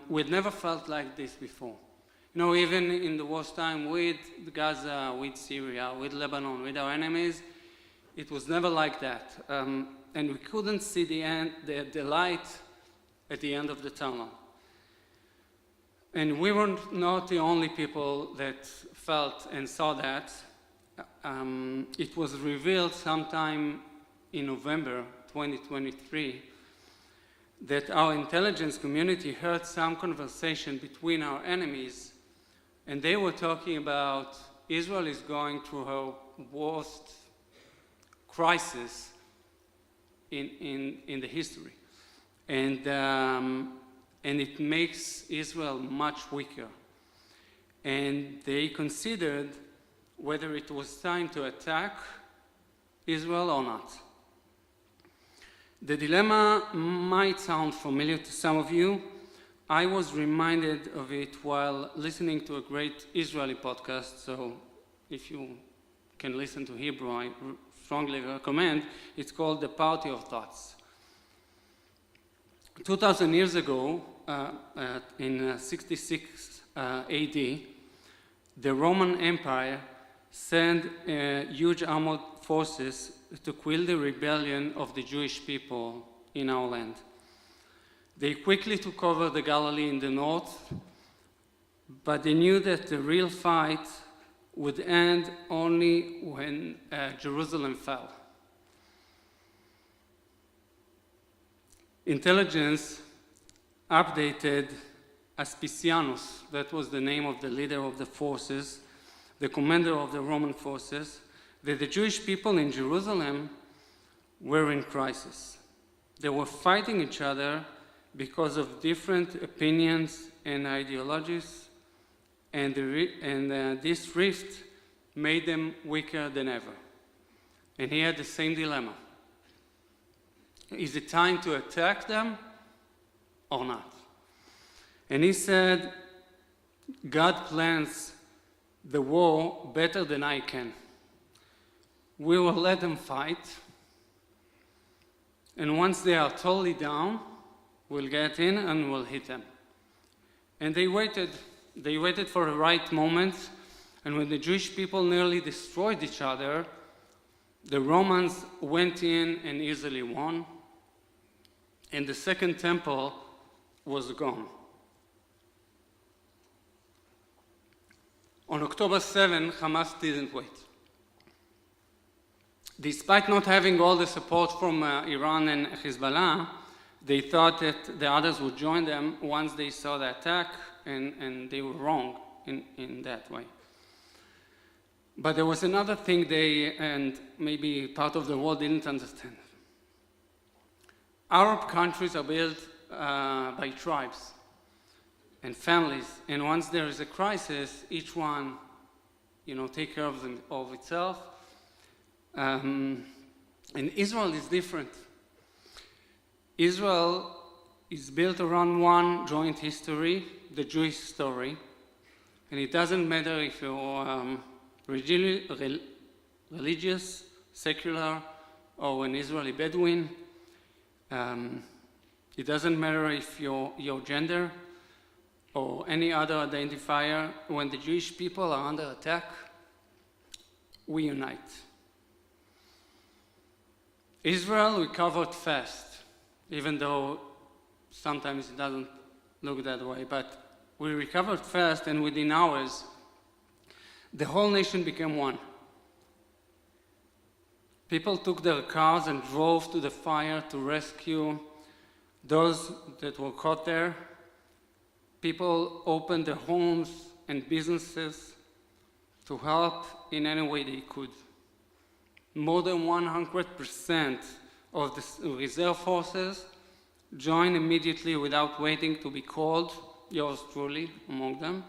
we'd never felt like this before. Even in the worst time with Gaza, with Syria, with Lebanon, with our enemies, it was never like that. And we couldn't see the light at the end of the tunnel. And we were not the only people that felt and saw that. It was revealed sometime in November 2023 that our intelligence community heard some conversation between our enemies, and they were talking about Israel is going through her worst crisis in the history. And it makes Israel much weaker. and they considered whether it was time to attack Israel or not. The dilemma might sound familiar to some of you. I was reminded of it while listening to a great Israeli podcast, so if you can listen to Hebrew, I strongly recommend. It's called The Party of Thoughts. 2,000 years ago, in 66 AD, the Roman Empire sent huge armed forces to quell the rebellion of the Jewish people in our land. They quickly took over the Galilee in the north, but they knew that the real fight would end only when Jerusalem fell. Intelligence updated Aspicianus, that was the name of the leader of the forces, the commander of the Roman forces, that the Jewish people in Jerusalem were in crisis. They were fighting each other because of different opinions and ideologies, and this rift made them weaker than ever. And he had the same dilemma. Is it time to attack them or not? And he said, God plans the war better than I can. We will let them fight, and once they are totally down, we'll get in and we'll hit them. And they waited for the right moment, and when the Jewish people nearly destroyed each other, the Romans went in and easily won, and the second temple was gone. On October 7, Hamas didn't wait. Despite not having all the support from Iran and Hezbollah, they thought that the others would join them once they saw the attack, and they were wrong in that way. But there was another thing they, and maybe part of the world, didn't understand. Arab countries are built by tribes and families, and once there is a crisis, each one, take care of itself. And Israel is different. Israel is built around one joint history, the Jewish story, and it doesn't matter if you're religious, secular, or an Israeli Bedouin. It doesn't matter if your gender or any other identifier. When the Jewish people are under attack, we unite. Israel recovered fast, even though sometimes it doesn't look that way, but we recovered fast, and within hours, the whole nation became one. People took their cars and drove to the fire to rescue those that were caught there. People opened their homes and businesses to help in any way they could. More than 100% of the reserve forces joined immediately without waiting to be called, yours truly among them.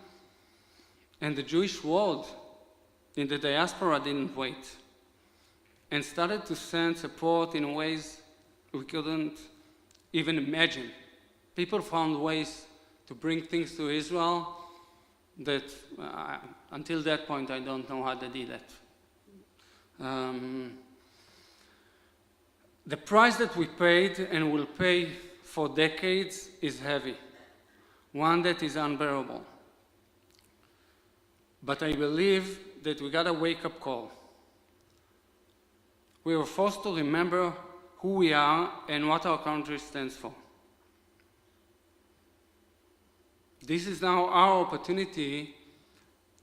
And the Jewish world in the diaspora didn't wait and started to send support in ways we couldn't even imagine. People found ways to bring things to Israel that until that point I don't know how they did that. The price that we paid and will pay for decades is heavy, one that is unbearable. But I believe that we got a wake-up call. We were forced to remember who we are and what our country stands for. This is now our opportunity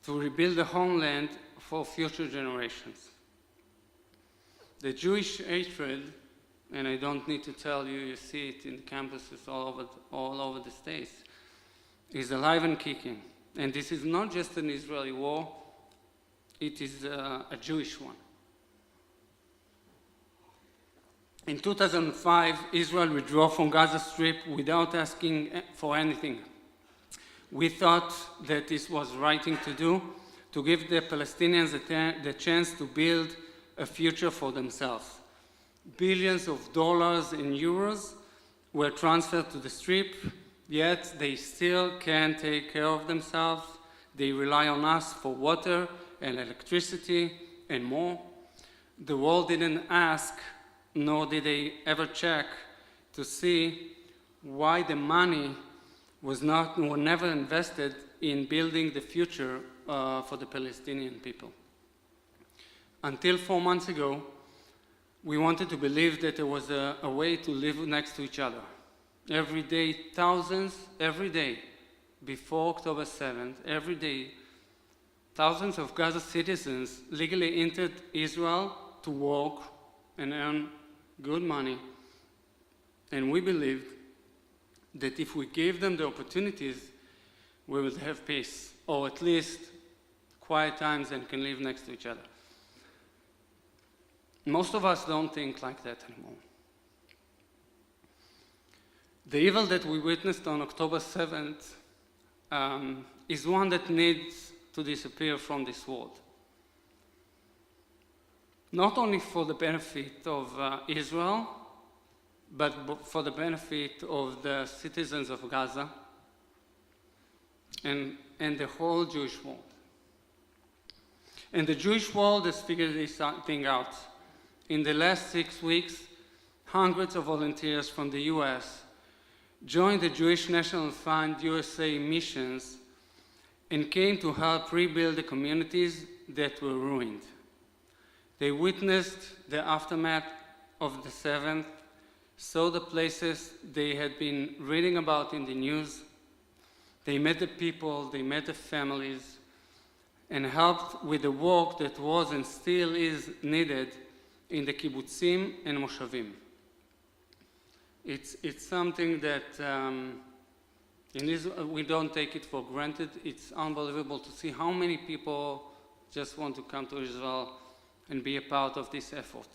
to rebuild the homeland for future generations. The Jewish hatred, and I don't need to tell you, you see it in campuses all over the States, is alive and kicking. And this is not just an Israeli war, it is a Jewish one. In 2005, Israel withdrew from Gaza Strip without asking for anything. we thought that this was the right thing to do, to give the Palestinians the chance to build a future for themselves. Billions of dollars and euros were transferred to the Strip, yet they still can't take care of themselves. They rely on us for water and electricity and more. The world didn't ask, nor did they ever check to see why the money was never invested in building the future for the Palestinian people. Until 4 months ago, we wanted to believe that there was a way to live next to each other. Every day, thousands, every day, before October 7th, every day, thousands of Gaza citizens legally entered Israel to work and earn good money. And we believed that if we gave them the opportunities, we would have peace, or at least quiet times and can live next to each other. Most of us don't think like that anymore. The evil that we witnessed on October 7th is one that needs to disappear from this world. Not only for the benefit of Israel, but for the benefit of the citizens of Gaza and the whole Jewish world. And the Jewish world has figured this thing out. In the last 6 weeks, hundreds of volunteers from the US joined the Jewish National Fund USA missions and came to help rebuild the communities that were ruined. They witnessed the aftermath of the 7th, saw the places they had been reading about in the news. They met the people, they met the families, and helped with the work that was and still is needed in the kibbutzim and moshavim. It's something that in Israel, we don't take it for granted. It's unbelievable to see how many people just want to come to Israel and be a part of this effort.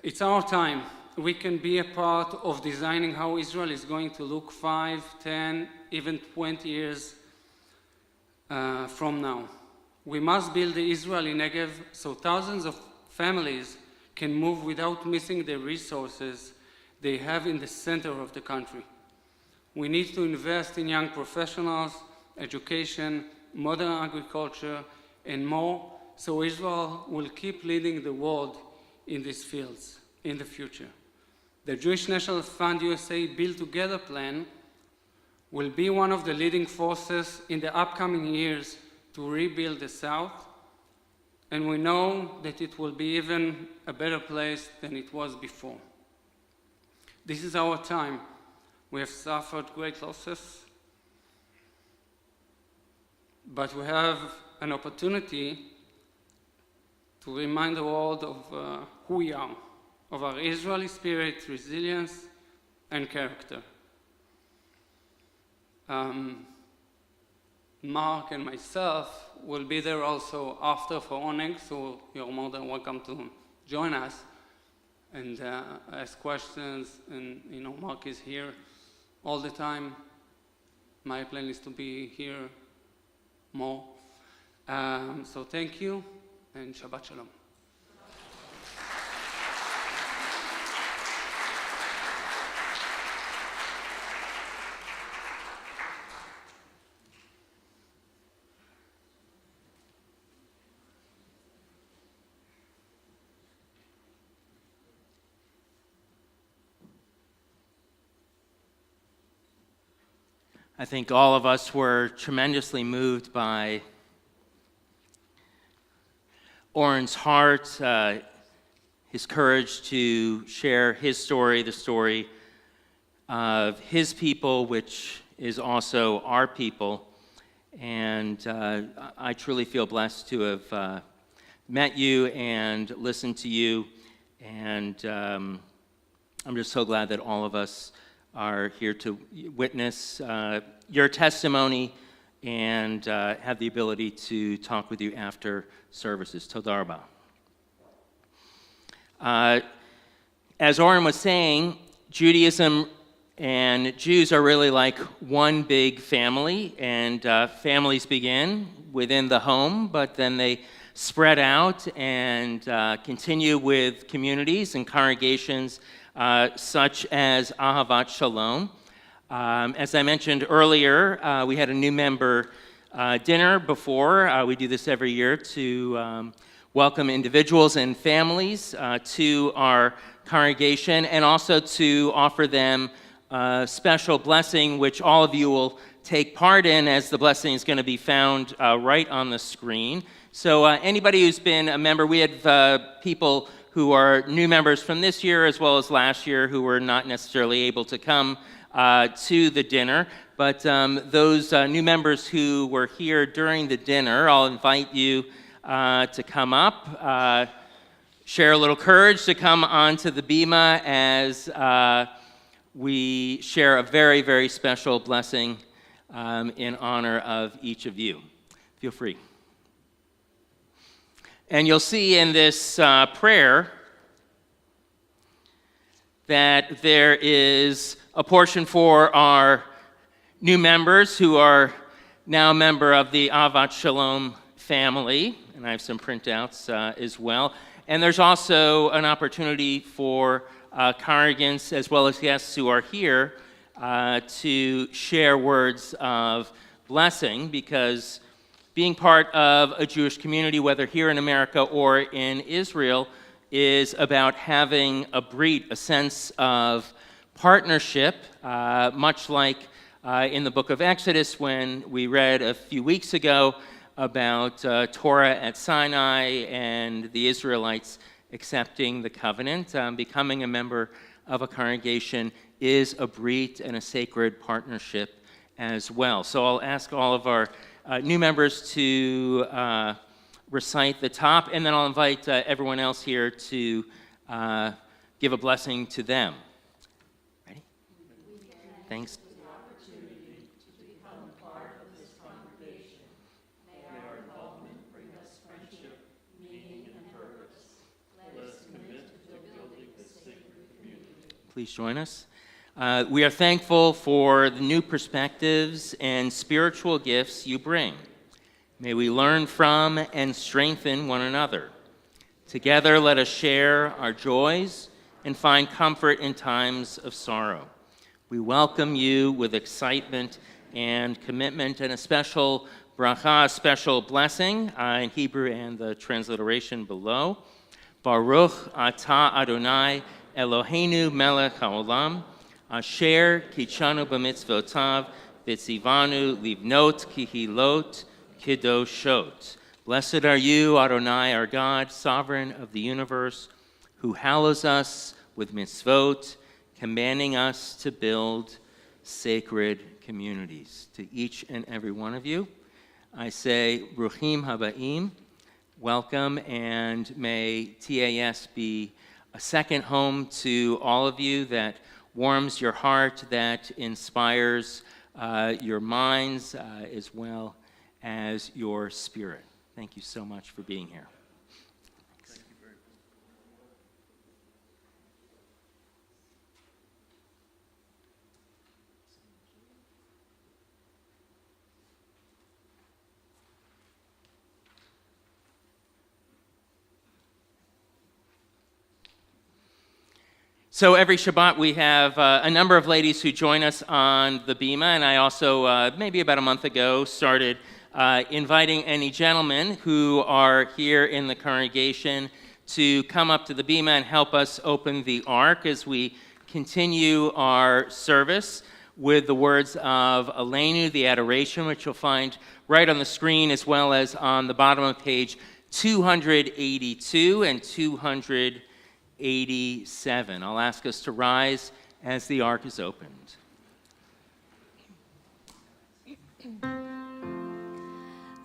It's our time. We can be a part of designing how Israel is going to look 5, 10, even 20 years from now. We must build the Israel in Erev so thousands of families can move without missing the resources they have in the center of the country. We need to invest in young professionals, education, modern agriculture, and more, so Israel will keep leading the world in these fields in the future. The Jewish National Fund USA Build Together plan will be one of the leading forces in the upcoming years to rebuild the South, and we know that it will be even a better place than it was before. This is our time. We have suffered great losses, but we have an opportunity to remind the world of who we are, of our Israeli spirit, resilience, and character. Mark and myself will be there also after for Oneg, so you're more than welcome to join us and ask questions. And Mark is here all the time. My plan is to be here more. So thank you, and Shabbat Shalom. I think all of us were tremendously moved by Oren's heart, his courage to share his story, the story of his people, which is also our people. And I truly feel blessed to have met you and listened to you. And I'm just so glad that all of us are here to witness your testimony and have the ability to talk with you after services. Toda rabah. As Oren was saying, Judaism And Jews are really like one big family, and families begin within the home, but then they spread out and continue with communities and congregations such as Ahavat Shalom. As I mentioned earlier, we had a new member dinner before. We do this every year to welcome individuals and families to our congregation, and also to offer them a special blessing, which all of you will take part in, as the blessing is going to be found right on the screen. So anybody who's been a member, we had people who are new members from this year as well as last year who were not necessarily able to come to the dinner. But those new members who were here during the dinner, I'll invite you to come up, share a little courage to come onto the bima as we share a very, very special blessing in honor of each of you. Feel free. And you'll see in this prayer that there is a portion for our new members who are now a member of the Ahavat Shalom family, and I have some printouts as well. And there's also an opportunity for congregants as well as guests who are here to share words of blessing, because being part of a Jewish community, whether here in America or in Israel, is about having a brit, a sense of partnership, much like in the book of Exodus when we read a few weeks ago about Torah at Sinai and the Israelites accepting the covenant. Becoming a member of a congregation is a brit and a sacred partnership as well. So I'll ask all of our new members to recite the top, and then I'll invite everyone else here to give a blessing to them. Ready? Thanks. Please join us. We are thankful for the new perspectives and spiritual gifts you bring. May we learn from and strengthen one another. Together, let us share our joys and find comfort in times of sorrow. We welcome you with excitement and commitment, and a special bracha, a special blessing in Hebrew and the transliteration below. Baruch atah Adonai Eloheinu melech haolam, asher kichanu b'mitzvotav, v'tzivanu livnot kihilot kiddoshot. Blessed are you, Adonai, our God, sovereign of the universe, who hallows us with mitzvot, commanding us to build sacred communities. To each and every one of you, I say, Bruchim Habaim, welcome, and may TAS be a second home to all of you that warms your heart, that inspires your minds as well as your spirit. Thank you so much for being here. Thanks. Thank you very much. So every Shabbat we have a number of ladies who join us on the bima, and I also, maybe about a month ago, started inviting any gentlemen who are here in the congregation to come up to the bima and help us open the ark as we continue our service with the words of Aleinu, the adoration, which you'll find right on the screen as well as on the bottom of page 282 and 287. I'll ask us to rise as the ark is opened.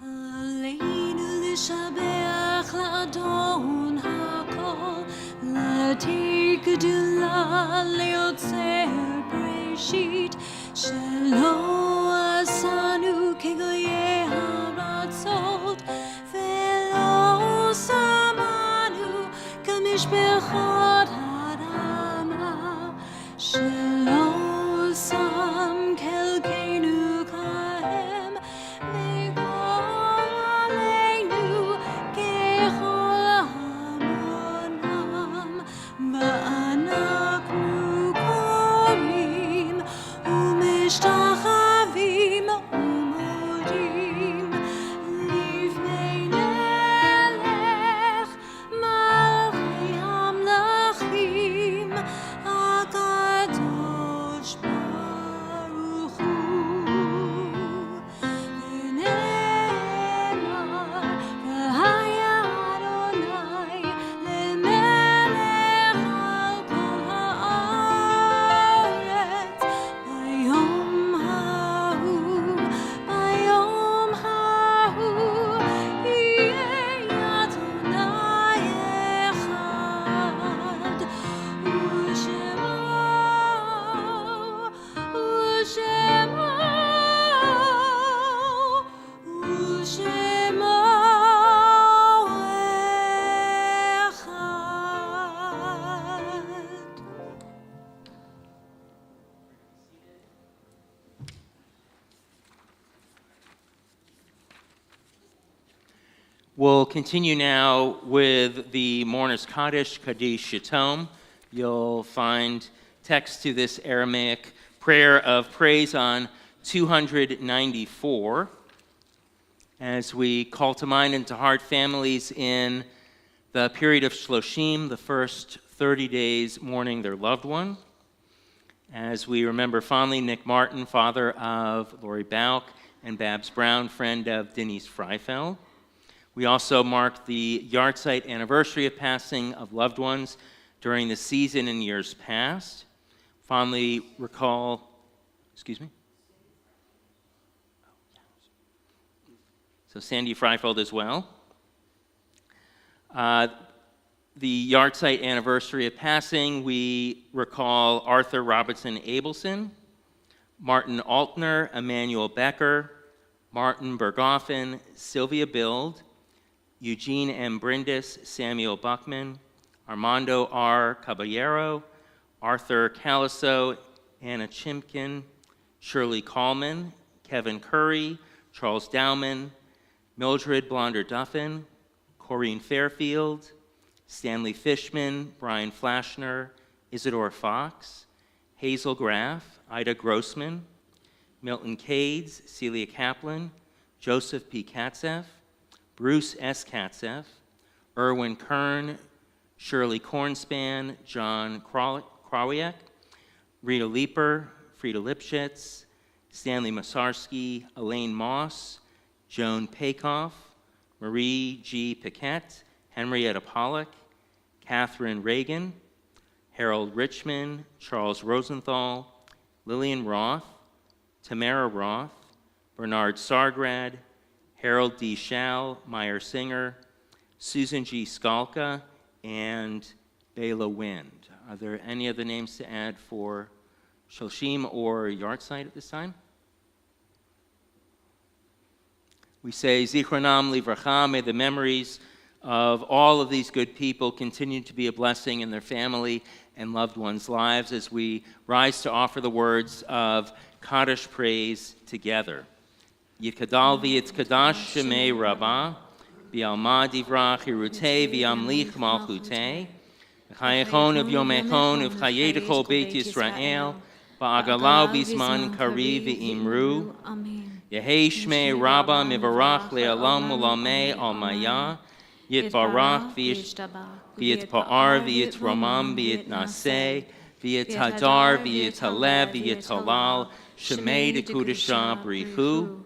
עלינו לשבח לאדון הכל, לתת גדולה ליוצר בראשית, שלא עשנו כגויי הארצות, ולא שמנו כמשפחות האדמה, שלא We'll continue now with the Mourner's Kaddish, Kaddish Yatom. You'll find text to this Aramaic prayer of praise on 294 as we call to mind and to heart families in the period of Shloshim, the first 30 days mourning their loved one. As we remember fondly Nick Martin, father of Lori Bauk, and Babs Brown, friend of Denise Freifeld. We also mark the yahrzeit anniversary of passing of loved ones during the season in years past. Fondly recall, So Sandy Freifeld as well. The yahrzeit anniversary of passing, we recall Arthur Robertson Abelson, Martin Altner, Emmanuel Becker, Martin Berghoffen, Sylvia Bild, Eugene M. Brindis, Samuel Buckman, Armando R. Caballero, Arthur Caliso, Anna Chimkin, Shirley Coleman, Kevin Curry, Charles Dowman, Mildred Blonder-Duffin, Corrine Fairfield, Stanley Fishman, Brian Flashner, Isidore Fox, Hazel Graff, Ida Grossman, Milton Cades, Celia Kaplan, Joseph P. Katzeff, Bruce S. Katzeff, Erwin Kern, Shirley Kornspan, John Krawiak, Rita Leeper, Frida Lipschitz, Stanley Masarski, Elaine Moss, Joan Pakoff, Marie G. Paquette, Henrietta Pollack, Catherine Reagan, Harold Richmond, Charles Rosenthal, Lillian Roth, Tamara Roth, Bernard Sargrad, Harold D. Schall, Meyer Singer, Susan G. Skalka, and Bela Wind. Are there any other names to add for Shloshim or yahrzeit at this time? We say, Zichronam Livracha, may the memories of all of these good people continue to be a blessing in their family and loved ones' lives as we rise to offer the words of Kaddish praise together. Yitkadal v'yitkadash shemei rabbah, v'alma divrach hirutei v'yamlich malchutei, v'chayechon v'yomechon v'chayei kol beit Yisrael, v'agalau b'zman kari v'imru, Yehei shmei rabbah mivarach le'alam u'lamei al-maya, Yitbarach v'yitpa'ar v'yitromam v'yitnaseh, v'yithadar v'yithalev v'yithalal, shemei dekudesha brichu,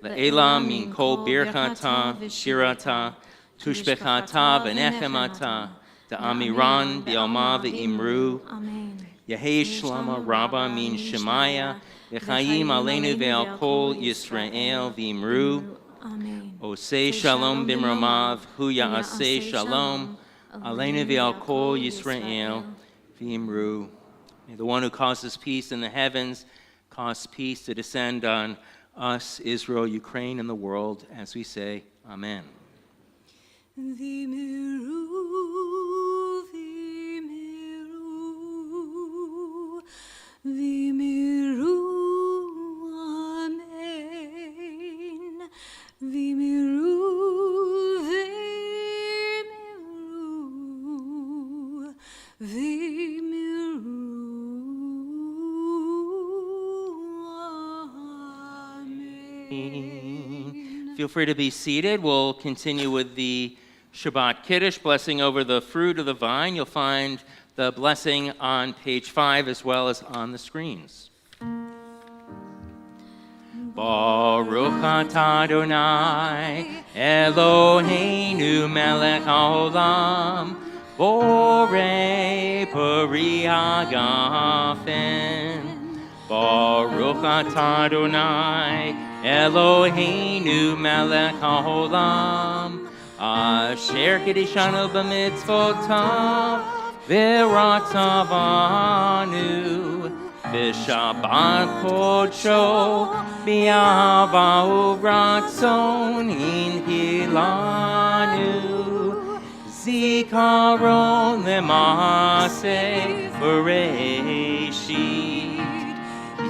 Le'ela min kol birchata shirata, tushbechata v'nechemata, da'amiran b'yalma v'imru, Yehei shlama rabba min shemaya, v'chayim aleinu ve'al kol Yisrael v'imru, Osei shalom b'mramav, hu ya'asei shalom, aleinu ve'al kol Yisrael v'imru. May the one who causes peace in the heavens cause peace to descend on us, Israel, Ukraine, and the world, as we say, Amen. V'miru, v'miru, v'miru, Amen. V'miru, v'miru, v'miru, Amen. Feel free to be seated. We'll continue with the Shabbat Kiddush, blessing over the fruit of the vine. You'll find the blessing on page 5 as well as on the screens. Baruch atah Adonai Eloheinu melech haolam borei peri hagafen. Baruch atah Adonai Eloheinu melech haolam asher kiddushanu b'mitzvotav v'ratzavanu v'shabbat kodsho b'ahava u'ratzon inhilanu zikaron lema'aseh bereshit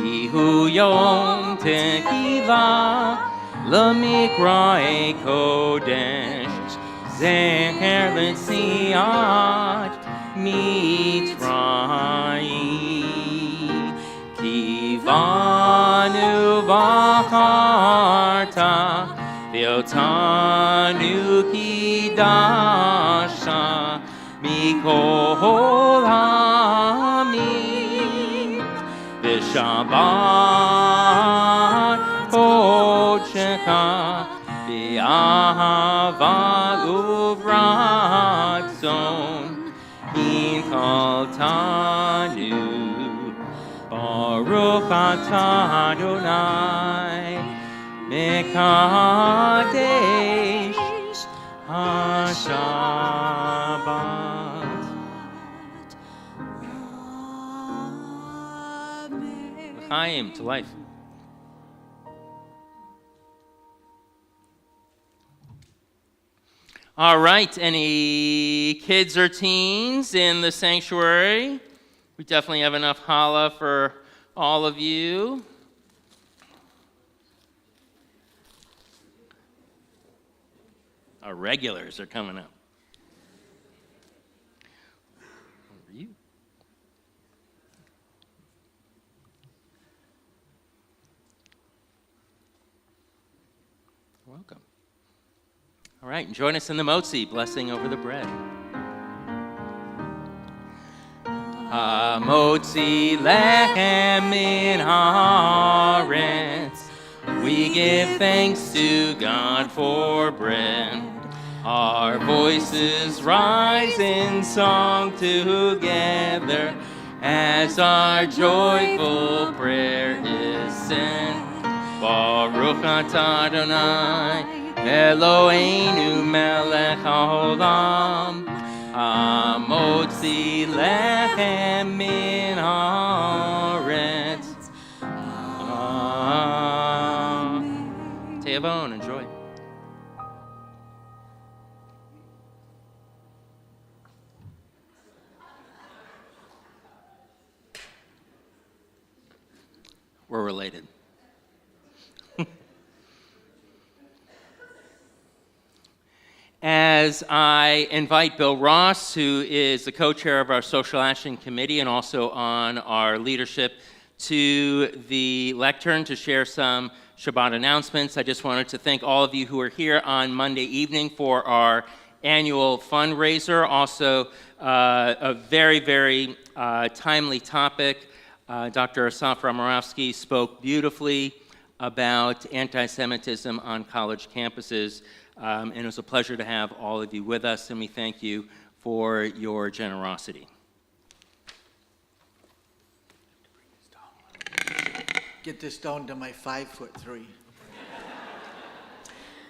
Ihu yom tekilah L'mikra'e kodesh Zecher l'tziat Mitzrayim. Kivanu v'acharta v'otanu kidasha mikol ha'amim v'shabbat kodshecha v'ahava uvratzon inkaltanu Baruch atah Adonai mekadesh haShabbat. L'chaim, to life. All right, any kids or teens in the sanctuary? We definitely have enough challah for all of you. Our regulars are coming up. Over you. Welcome. All right, and join us in the motzi, blessing over the bread. Motzi lechem min haaretz. We give thanks to God for bread. Our voices rise in song together as our joyful prayer is sent. Baruch atah Adonai Eloheinu melech haolam. Motzi lechem min haaretz. Te'avon, enjoy. We're related. As I invite Bill Ross, who is the co-chair of our Social Action Committee and also on our leadership, to the lectern to share some Shabbat announcements, I just wanted to thank all of you who are here on Monday evening for our annual fundraiser. Also, a very, very timely topic. Dr. Asaf Romarovsky spoke beautifully about anti-Semitism on college campuses. And it was a pleasure to have all of you with us, and we thank you for your generosity. Get this down to my 5'3".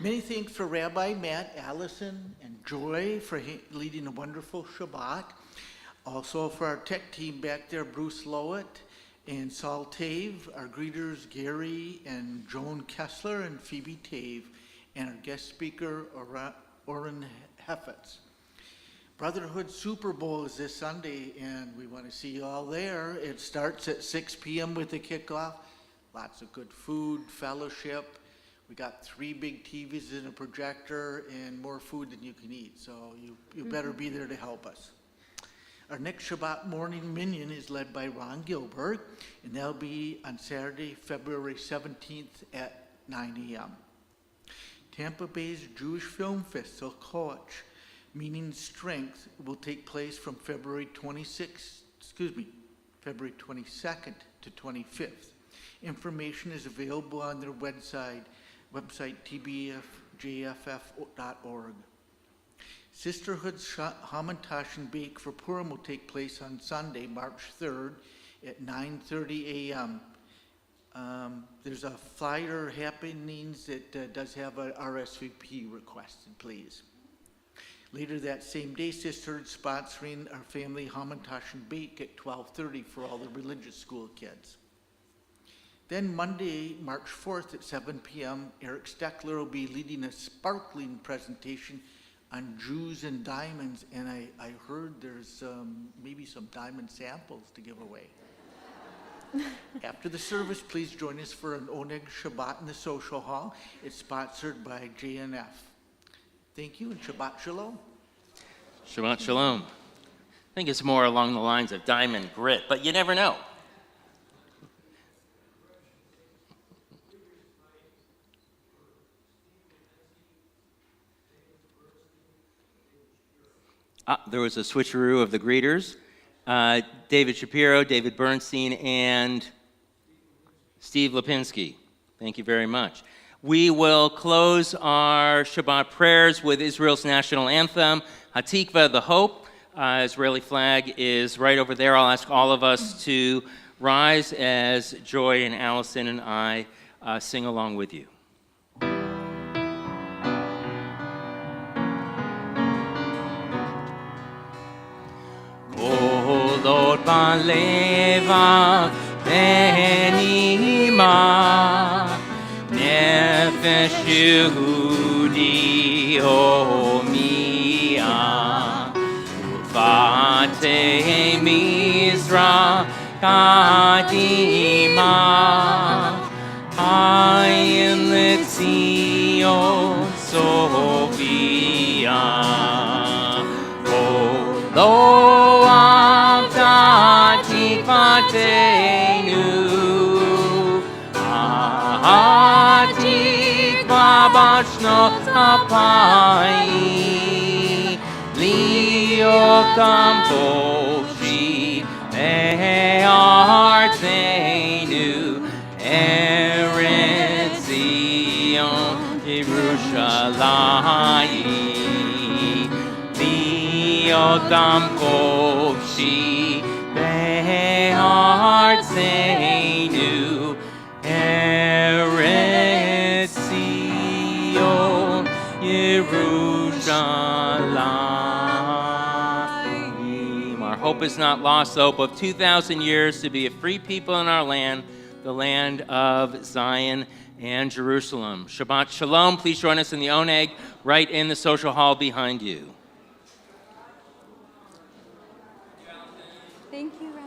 Many thanks for Rabbi Matt, Allison, and Joy for leading a wonderful Shabbat. Also for our tech team back there, Bruce Lowett and Saul Tave, our greeters, Gary and Joan Kessler and Phoebe Tave, and our guest speaker, Oren Heffetz. Brotherhood Super Bowl is this Sunday, and we want to see you all there. It starts at 6 p.m. with the kickoff. Lots of good food, fellowship. We got 3 big TVs and a projector and more food than you can eat, so you better be there to help us. Our next Shabbat morning minyan is led by Ron Gilbert, and that'll be on Saturday, February 17th at 9 a.m. Tampa Bay's Jewish Film Festival, Koach, meaning strength, will take place from February 22nd to 25th. Information is available on their website tbfjff.org. Sisterhood's Hamantash and Bake for Purim will take place on Sunday, March 3rd at 9:30 a.m. There's a flyer happenings that does have an RSVP requested, please. Later that same day, Sisterhood sponsoring our family Hamantash and Bake at 12:30 for all the religious school kids. Then Monday, March 4th at 7 p.m., Eric Steckler will be leading a sparkling presentation on Jews and diamonds, and I heard there's maybe some diamond samples to give away. After the service, please join us for an Oneg Shabbat in the social hall. It's sponsored by JNF. Thank you, and Shabbat Shalom. Shabbat Shalom. I think it's more along the lines of diamond grit, but you never know. There was a switcheroo of the greeters. David Shapiro, David Bernstein, and Steve Lipinski. Thank you very much. We will close our Shabbat prayers with Israel's national anthem, Hatikva, the Hope. Israeli flag is right over there. I'll ask all of us to rise as Joy and Allison and I sing along with you. Kolot balevav benima nefesh Yehudi homia ufate mizra kadima ayin letzion sovia lo avta tikvatenu hatikva bashnot hapaim liotam toshi be'artenu Eretz Zion Yerushalayim liotam toshi be'artenu Eretz Zion Yerushalayim. Our hope is not lost, the hope of 2,000 years to be a free people in our land, the land of Zion and Jerusalem. Shabbat Shalom. Please join us in the Oneg right in the social hall behind you. Thank you, Rabbi.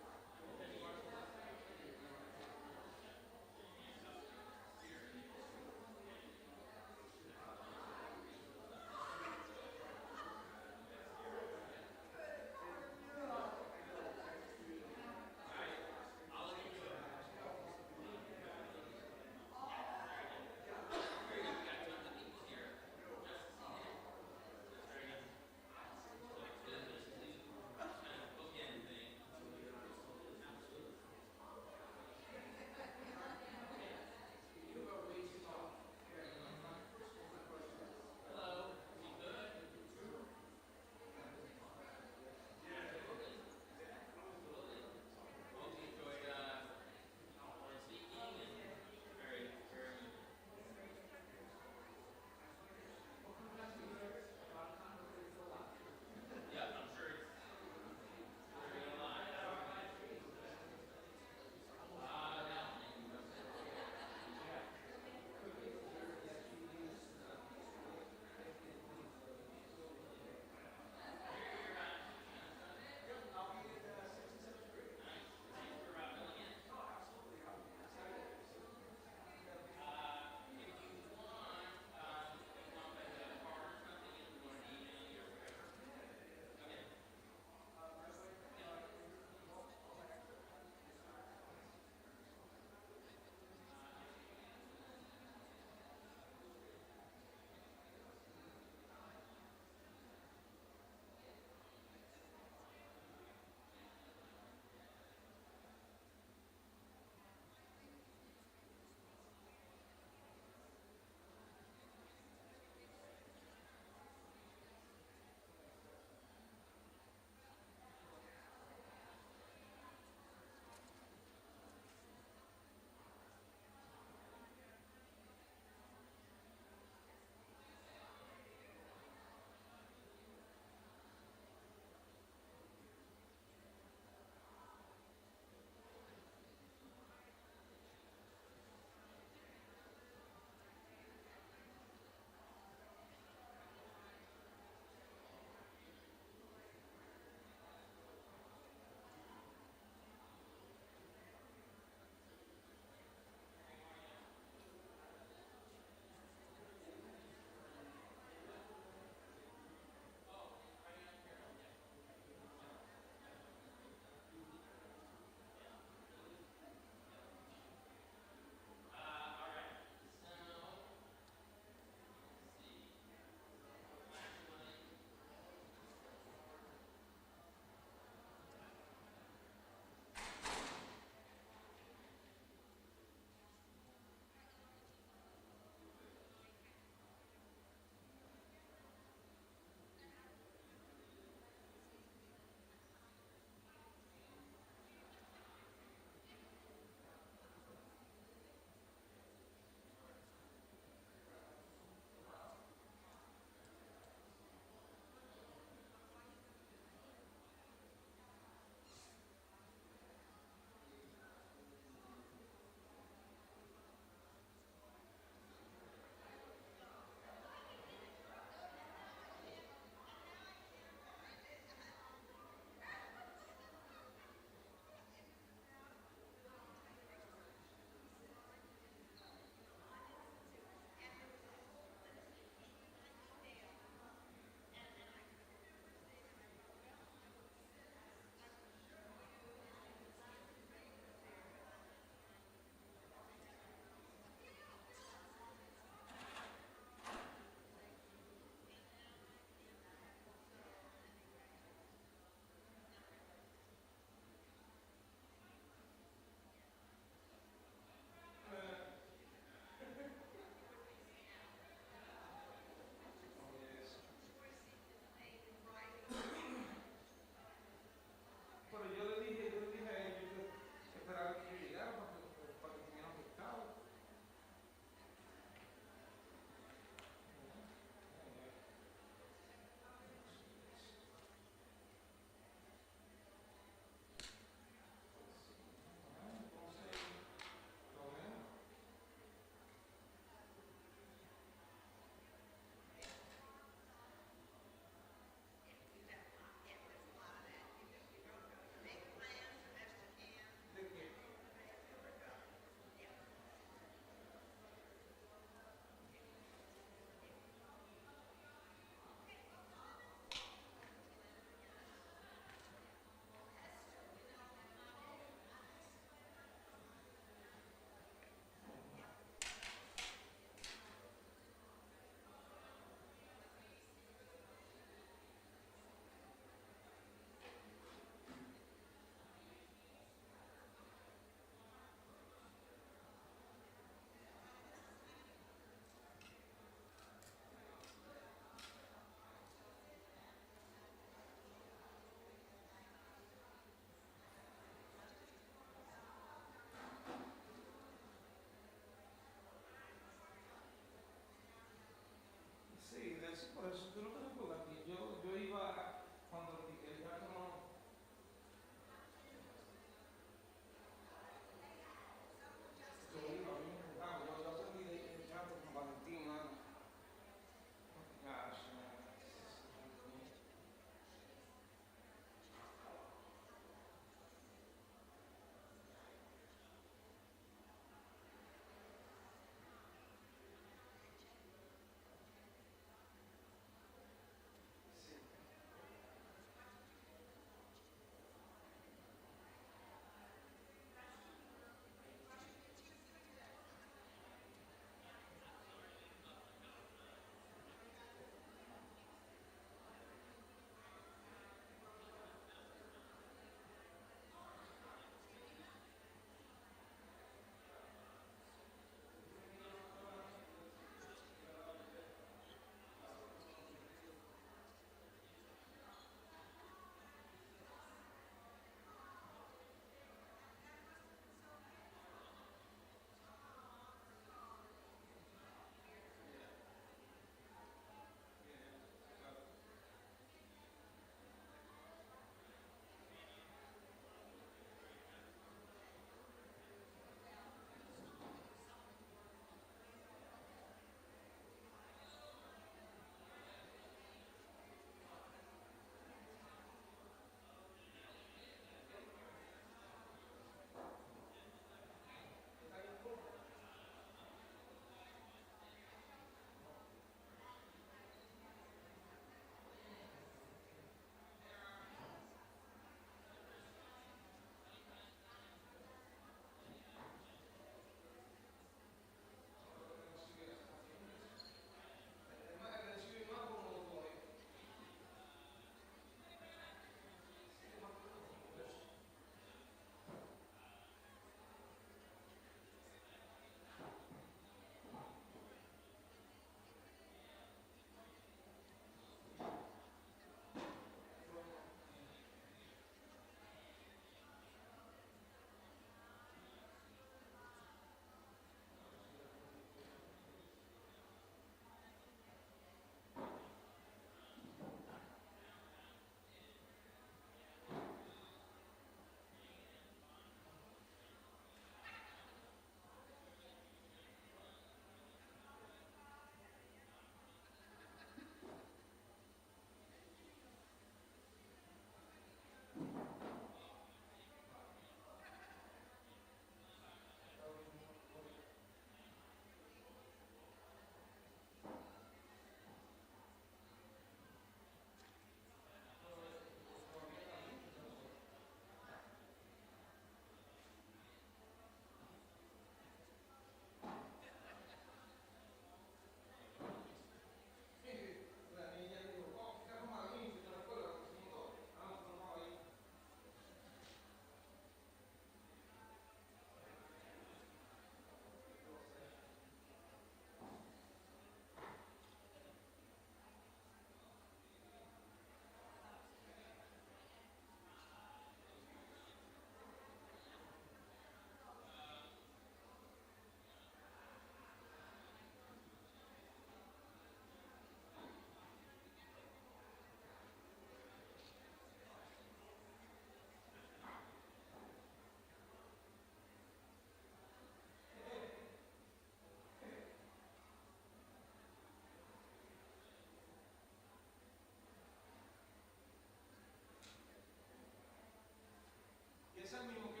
es el mismo que